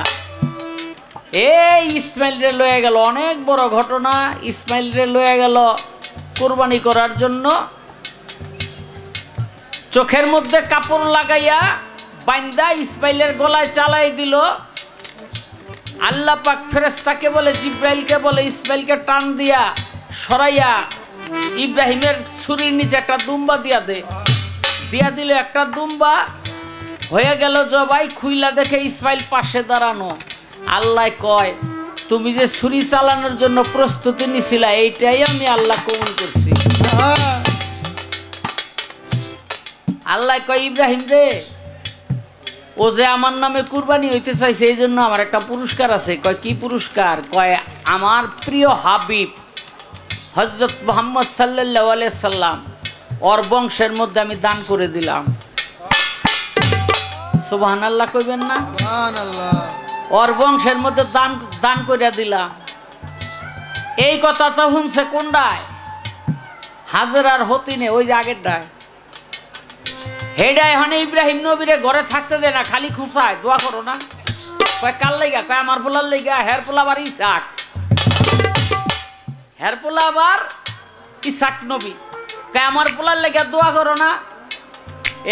এই ইসমাইল রে লয়ে গেল, অনেক বড় ঘটনা। ইসমাইল রে লয়ে গেল কুরবানি করার জন্য। চোখের মধ্যে কাপড় লাগাইয়া বাইন্দা ইসমাইলের গলায় চালাই দিল। আল্লাহ পাক ফেরেশতাকে বলে, জিব্রাইলকে বলে, ইসমাইলকে টান দিয়া সরাইয়া ইব্রাহিমের ছুরির নিচে একটা দুম্বা দিয়া দে। দিয়া দিল একটা দুম্বা, হয়ে গেল জবাই। খুইলা দেখে ইসমাইল পাশে দাঁড়ানো। আল্লাহ কয়, তুমি যে ছুরি চালানোর জন্য প্রস্তুতি নিছিলা, এইটাই আমি আল্লাহ কবুল করছি। আল্লাহ কয়, ইব্রাহিম রে, ও যে আমার নামে কুরবানি হইতে চাইছে, এই জন্য আমার একটা পুরস্কার আছে। কয় কি পুরস্কার? কয় আমার প্রিয় হাবিব হযরত মুহাম্মদ সাল্লাল্লাহু আলাইহি সাল্লাম ওর বংশের মধ্যে আমি দান করে দিলাম। সুবহানাল্লাহ কইবেন না? সুবহানাল্লাহ। ওর বংশের মধ্যে দান করে দিলাম। এই কথা তো শুনছে কোনটায়? হাজরার হতিনে, ওই যে আগেরটায়। হেডা এখন ইব্রাহিম নবীরে ঘরে থাকতে দেয় না, খালি খুঁচায়, দোয়া করো না। কয় কার লাইগা? কয় আমার পোলার লাইগা। হের পোলা আবার ইসাক। হের পোলা আবার ইসাক নবী। কয় আমার পোলার লাইগা দোয়া করো না।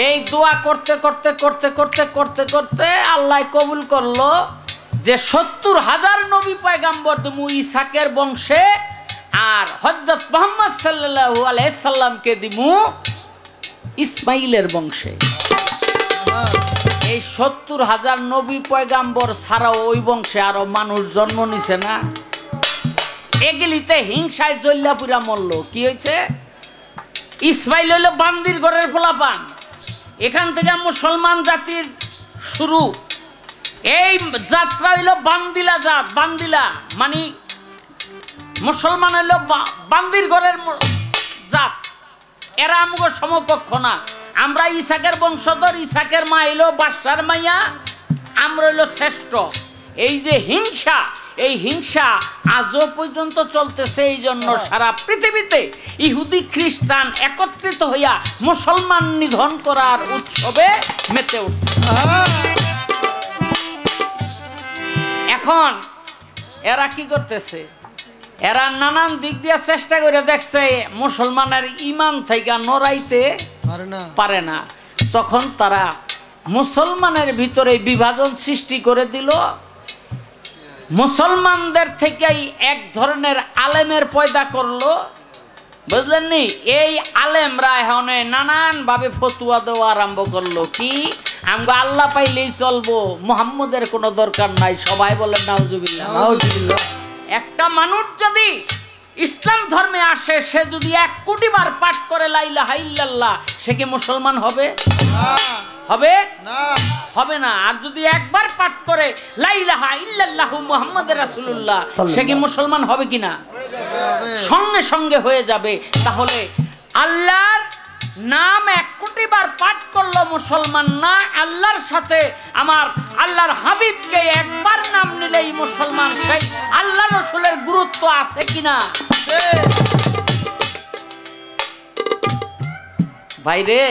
এই দোয়া করতে করতে করতে করতে করতে করতে আল্লাহ কবুল করলো যে 70,000 নবী পয়গাম্বর তুমি ইসাকের বংশে, আর হযরত মুহাম্মদ সাল্লাল্লাহু আলাইহি সাল্লামকে দিমু ইসমাইলের বংশে। এই 70,000 নবী পয়গাম্বর ছাড়াও ওই বংশে আরো মানুষ জন্ম নিছে না। এগুলিতে হিংসায় জ্বল্লা পুরা মরল। কি হয়েছে? ইসমাইল হইল বান্দির ঘরের ফলাপান। এখান থেকে মুসলমান জাতির শুরু। এই যাত্রা হইল বান্দিলা জাত। বান্দিলা মানে মুসলমান হইল বান্দির ঘরের জাত। এরা আমগো সমকক্ষ না। আমরা ইসাকের বংশধর। ইসাকের মা হইল বাদশার মাইয়া, আমরা হইল শ্রেষ্ঠ। এই যে হিংসা, এই হিংসা আজও পর্যন্ত চলতেছে। এই জন্য সারা পৃথিবীতে ইহুদি খ্রিস্টান একত্রিত হইয়া মুসলমান নিধন করার উৎসবে মেতে উঠছে। এখন এরা কি করতেছে? এরা নানান দিক দিয়ে চেষ্টা করে দেখছে মুসলমানের ইমান থেকে নড়াইতে পারে না। তখন তারা মুসলমানের ভিতরে বিভাজন সৃষ্টি করে দিল। মুসলমানদের থেকেই এক ধরনের আলেমের পয়দা করলো। বুঝলেন নি? এই আলেমরা এখন নানান ভাবে ফতুয়া দেওয়া আরম্ভ করলো কি আমরা আল্লাহ পাইলেই চলবো, মুহাম্মদের কোনো দরকার নাই। সবাই বলেন নাউজুবিল্লাহ। নাউজুবিল্লাহ। একটা মানুষ যদি ইসলাম ধর্মে আসে, সে যদি 1 কোটি বার পাঠ করে লা ইলাহা ইল্লাল্লাহ, সে কি মুসলমান হবে? হবে না, হবে না। আর যদি একবার পাঠ করে লা ইলাহা ইল্লাল্লাহু মুহাম্মাদুর রাসূলুল্লাহ, সে কি মুসলমান হবে কিনা? সঙ্গে সঙ্গে হয়ে যাবে। তাহলে আল্লাহর নাম 1 কোটি বার পাঠ করলো মুসলমান না, আল্লাহর সাথে আমার আল্লাহর হাবিবকে একবার নাম নিলেই মুসলমান। সেই আল্লাহ রাসূলের গুরুত্ব আছে কিনা? ভাইরে,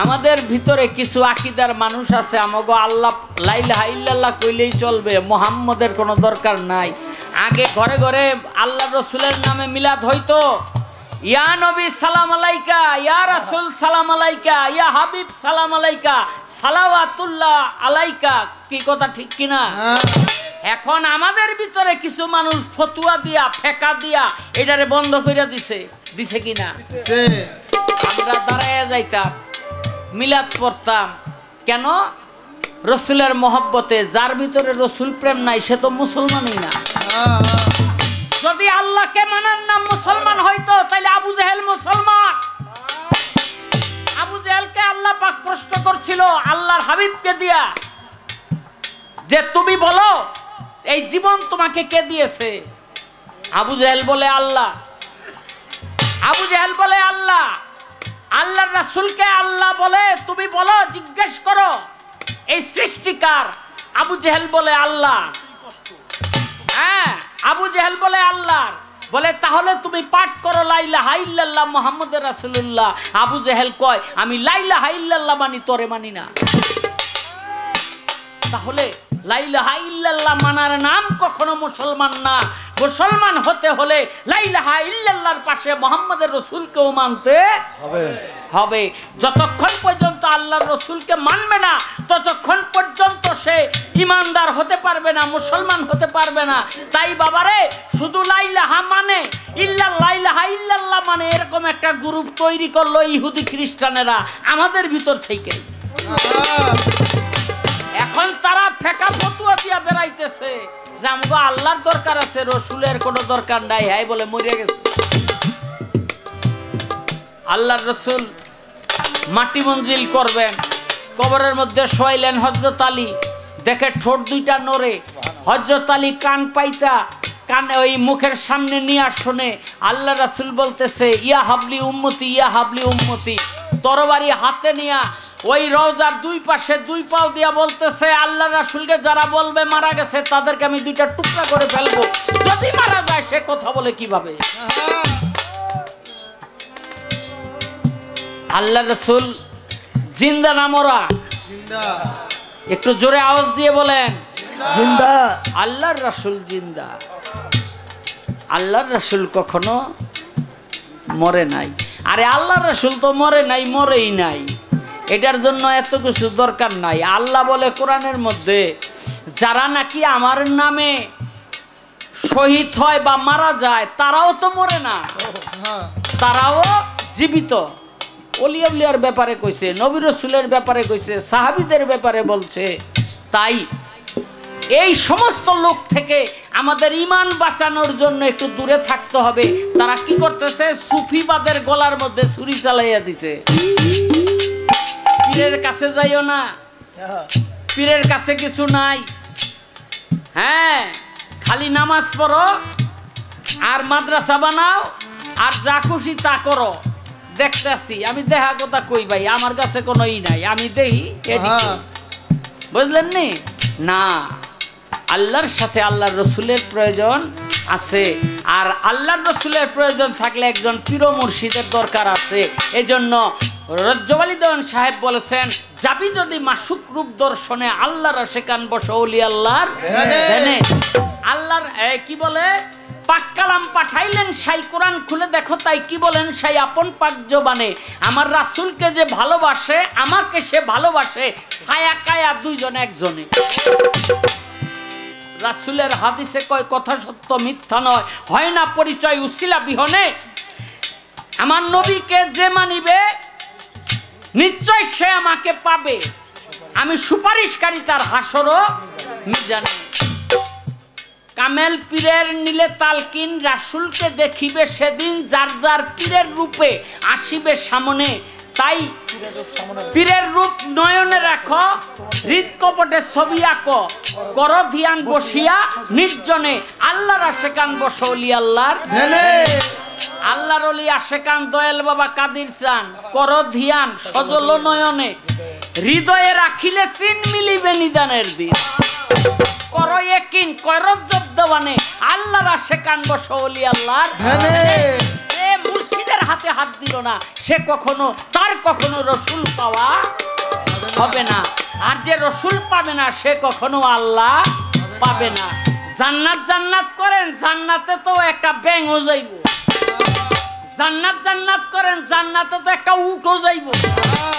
আমাদের ভিতরে কিছু আকীদার মানুষ আছে, আমাগো আল্লাহ লা ইলাহা ইল্লাল্লাহ কইলেই চলবে, মুহাম্মদের কোনো দরকার নাই। আগে ঘরে ঘরে আল্লাহ রাসূলের নামে মিলাদ হইতো, ইয়া নবী সালাম আলাইকা, ইয়া রাসূল সালাম আলাইকা, ইয়া হাবিব সালাম আলাইকা, সালাওয়াতুল্লাহ আলাইকা। কি কথা ঠিক কিনা? এখন আমাদের ভিতরে কিছু মানুষ ফতুয়া দিয়া ফেকা দিয়া এটারে বন্ধ কইরা দিছে কিনা? আমরা দাঁড়াইয়া যাইতাম, মিলাদ পড়তাম কেন? রসুলের মহব্বতে। যার ভিতরে রসুল প্রেম নাই সে তো মুসলমানই না। যদি আল্লাহকে মানার নাম মুসলমান হইতো, তাহলে আবু জেহেল মুসলমান। আবু জেহেলকে আল্লাহ পাক প্রশ্ন করছিল আল্লাহর হাবিবকে দিয়া যে তুমি বলো এই জীবন তোমাকে কে দিয়েছে? আবু জেহেল বলে আল্লাহ। আবু জেহেল বলে আল্লাহ। আল্লাহর রাসূলকে আল্লাহ বলে তুমি বলো, জিজ্ঞেস করো এই সৃষ্টিকার? আবু জেহেল বলে আল্লাহ। হ্যাঁ, আবু জেহেল বলে আল্লাহ। বলে তাহলে তুমি পাঠ করো লা ইলাহা ইল্লাল্লাহ মুহাম্মাদুর রাসূলুল্লাহ। আবু জেহেল কয় আমি লা ইলাহা ইল্লাল্লাহ মানি, তোরে মানি না। তাহলে লা ইলাহা ইল্লাল্লাহ মানার নাম কখনো মুসলমান না। মুসলমান হতে হলে লা ইলাহা ইল্লাল্লাহর পাশে মুহাম্মাদুর রাসূলকেও মানতে হবে। যতক্ষণ পর্যন্ত আল্লাহর রাসূলকে মানবে না, ততক্ষণ পর্যন্ত সে ঈমানদার হতে পারবে না, মুসলমান হতে পারবে না। তাই বাবারে, শুধু লা ইলাহা মানে লা ইলাহা ইল্লাল্লাহ মানে এরকম একটা গ্রুপ তৈরি করলো ইহুদি খ্রিস্টানেরা আমাদের ভিতর থেকে। এখন তারা ফেকা ফতুয়া দিয়া বেড়াইতেছে যে আমগো আল্লাহর দরকার আছে, রসুলের কোনো দরকার নাই। হ্যাঁ বলে মরিয়া গেছে। আল্লাহর রসুল মাটি মঞ্জিল করবেন, কবরের মধ্যে শোয়াইলেন হযরত আলী। দেখে ঠোঁট দুইটা নড়ে। হযরত আলী কান পাইতা কান ওই মুখের সামনে নিয়ে শুনে আল্লাহ রাসূল বলতেছে ইয়া হাবলি উম্মতি, ইয়া হাবলি উম্মতি। তরবারি হাতে নিয়া ওই রওজার 2 পাশে 2 পাও দিয়া বলতেছে আল্লাহ রাসূলকে যারা বলবে মারা গেছে তাদেরকে আমি 2টা টুকরা করে ফেলবো। যদি মারা যায় সে কথা বলে কিভাবে? আল্লাহ রাসূল জিন্দা না মরা? জিন্দা। একটু জোরে আওয়াজ দিয়ে বলেন জিন্দা। আল্লাহর রাসূল জিন্দা। আল্লাহর রাসূল কখনো মরে নাই। আরে আল্লাহর রাসূল তো মরে নাই, মরেই নাই। এটার জন্য এত কিছু দরকার নাই। আল্লাহ বলে কোরআনের মধ্যে যারা নাকি আমার নামে শহীদ হয় বা মারা যায় তারাও তো মরে না, তারাও জীবিত। ওলি আউলিয়ার ব্যাপারে কইছে, নবী রাসূলের ব্যাপারে কইছে, সাহাবীদের ব্যাপারে বলছে। তাই এই সমস্ত লোক থেকে আমাদের ঈমান বাঁচানোর জন্য একটু দূরে থাকতে হবে। তারা কি করতেছে? সুফিবাদের গলার মধ্যে ছুরি চালাইয়া দিছে। পীরের কাছে যাইও না, পীরের কাছে কিছু নাই। হ্যাঁ, খালি নামাজ পড়ো আর মাদ্রাসা বানাও আর যা খুশি তা করো। দেখতেছি আমি, দেখা কথা কই ভাই, আমার কাছে কোনো ই নাই, আমি দেখি। বুঝলেন নি? না, আল্লাহর সাথে আল্লাহর রসুলের প্রয়োজন আছে। আর আল্লাহর রসুলের প্রয়োজন থাকলে একজন পীর মুর্শিদের দরকার আছে। এজন্য রজ্জবালী দেওয়ান সাহেব বলেছেন যাবি যদি মাসুক রূপ দর্শনে আল্লাহর আশিকান বসো ওলি আল্লাহর ধ্যানে। আল্লাহর কি বলে পাক কালাম পাঠাইলেন সাই, কোরআন খুলে দেখো তাই কি বলেন সাই আপন পাক জবানে। আমার রাসূলকে যে ভালোবাসে আমাকে সে ভালোবাসে, ছায়া কায়া দুইজন একজনে। রাসূলের হাদিসে কয় কথা সত্য মিথ্যা নয়, হয় না পরিচয় উসিলা বিহনে। আমার নবীকে যে মানিবে নিশ্চয় সে আমাকে পাবে, আমি সুপারিশকারী তার হাসরও মিজানে। কামেল পীরের নীলে তালকিন রাসূলকে দেখিবে সেদিন, যার যার পীরের রূপে আসিবে সামনে। তাই পীরের রূপ নয়নে রাখো, হৃদকপটে ছবি আঁকো, কর ধ্যান বসিয়া নির্জনে। আল্লাহর আশেকান বসো অলি আল্লাহর আল্লাহর অলি আশেকান দয়াল বাবা কাদির চান। কর ধ্যান সজল নয়নে, হৃদয়ে রাখিলে চিন মিলিবে নিদানের দিন। কর ইয়াকিন কয়রত জব্দবানে, আল্লাহর আশেকান বসো অলি আল্লাহর। যে মুর্শিদের হাতে হাত দিল না সে কখনো তার কখনো রসুল পাওয়া হবে না, আর যে রসুল পাবে না সে কখনো আল্লাহ পাবে না। জান্নাত জান্নাত করেন, জান্নাতে তো একটা ব্যাঙও যাইব। জান্নাত জান্নাত করেন, জান্নাতে তো একটা উটও যাইব।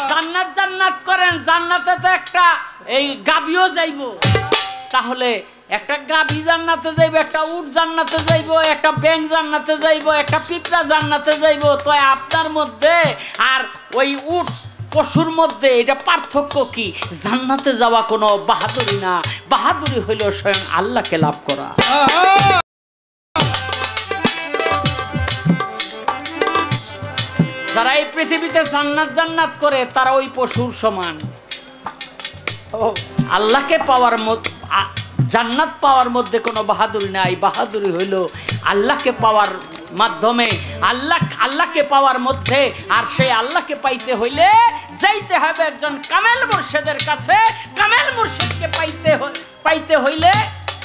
জান্নাত জান্নাত করেন, জান্নাতে তো একটা এই গাবিও যাইব। তাহলে একটা গাভী জান্নাতে যাইব, একটা উট জান্নাতে যাইব, একটা ব্যাঙ জান্নাতে যাইব, একটা পিঁপড়া জান্নাতে যাইব। তো আপনার মধ্যে আর ওই উট পশুর মধ্যে এটা পার্থক্য কি? জান্নাতে যাওয়া কোনো বাহাদুরি না, বাহাদুরি হইল স্বয়ং আল্লাহকে লাভ করা। যারা এই পৃথিবীতে জান্নাত জান্নাত করে তারা ওই পশুর সমান। আল্লাহকে পাওয়ার জান্নাত পাওয়ার মধ্যে কোনো বাহাদুরি নাই। বাহাদুরি হইল আল্লাহকে পাওয়ার মাধ্যমে, আল্লাহকে পাওয়ার মধ্যে। আর সেই আল্লাহকে পাইতে হইলে যাইতে হবে একজন কামেল মুর্শিদের কাছে। কামেল মুর্শিদকে পাইতে হইলে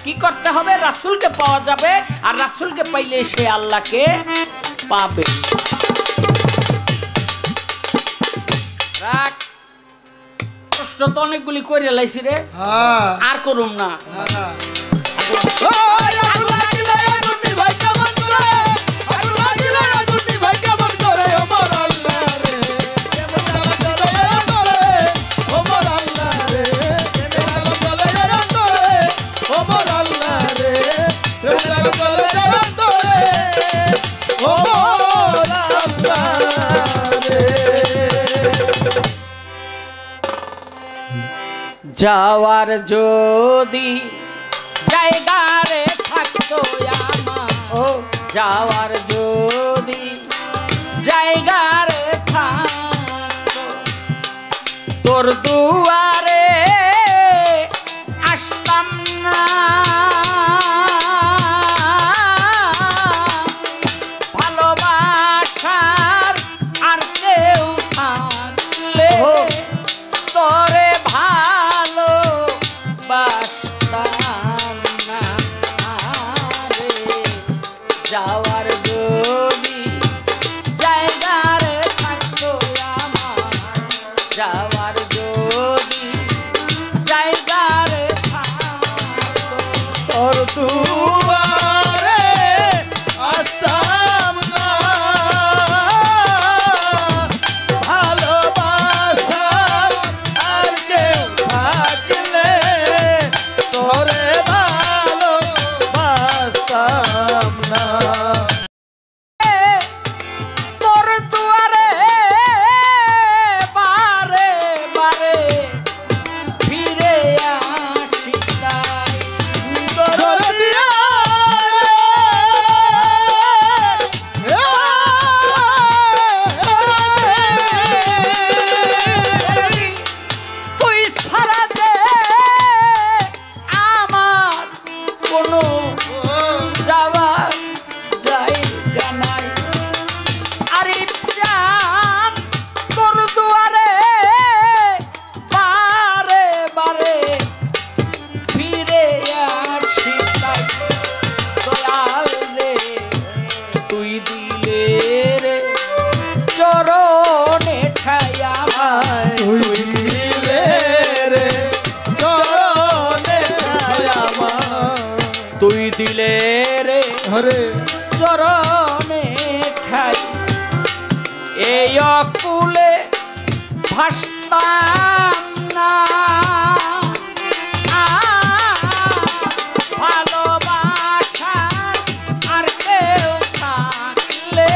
কি করতে হবে? রাসূলকে পাওয়া যাবে, আর রাসূলকে পাইলে সে আল্লাহকে পাবে। রাখ, প্রশ্ন তো অনেকগুলি করে লাইছি রে, আর করুম না। যাওয়ার যদি জায়গা রে থাকতো আমার, যাওয়ার যদি জায়গা রে থাকতো, তোর দুয়ারে আসতাম না। ভালোবাসার আর কেউ থাকলে তোরে ভালো বাসতাম না রে। যাওয়ার যদি জায়গা রে থাকতো আমার, যাওয়ার যদি জায়গা রে থাকতো, তোর দুয়ারে আসতাম না। ভালোবাসা আর কেউ থাকলে তোরে ভালোবাসতাম না। তোর দুয়ারে বারে বারে ফিরে আসি তাই। তোর দিয়া তুই ছাড়া যে আমার কোনো যাওয়ার জায়গা নাই। আরে জান তোর দুয়ারে বারে বারে ফিরে আসি তাই। দয়াল রে তুই দিলে রে চরণে ঠাইয়া তুই দিলে রে চরণে আমার। তুই দিলে রে হরে চরণে ঠাই। এই অকুলে ভাসতাম না। ভালোবাসা আর কেউ থাকলে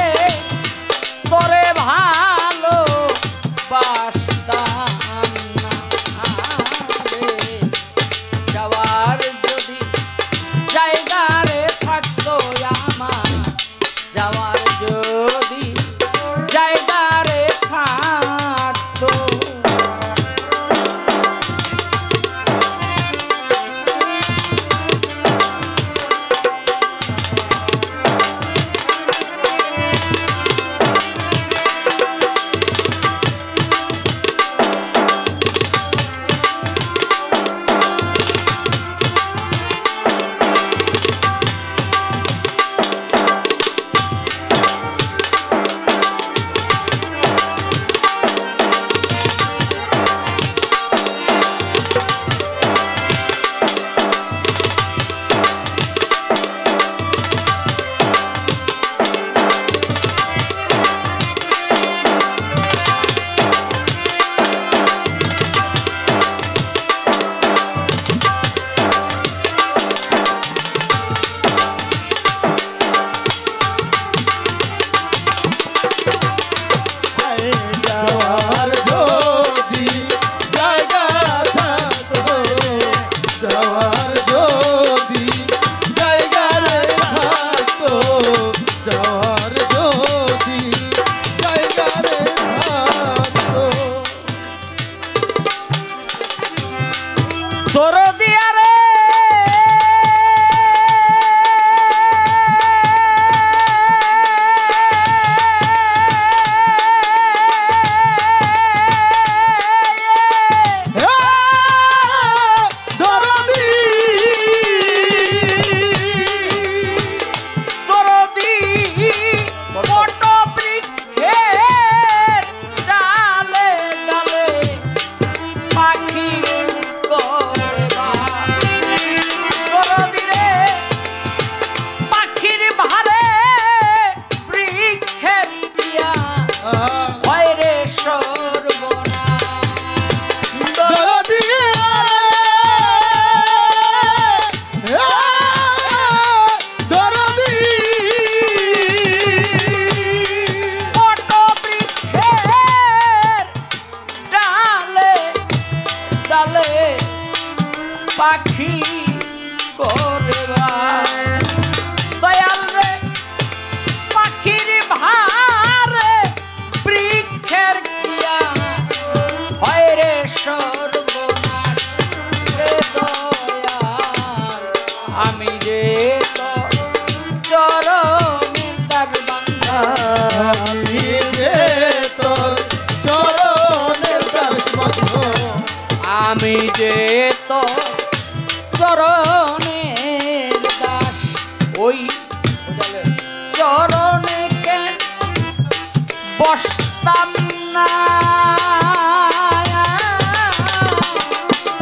বাঁচতাম না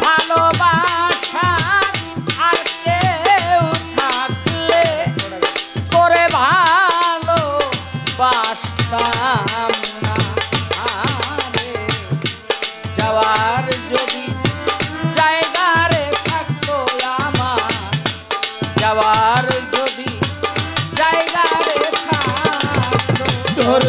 ভালোবাসা আর কেউ থাকলে করে ভালো বাসতাম না আরে যাওয়ার যদি জায়গা রে থাকতো আমার যাওয়ার যদি জায়গা রে থাকতো তোর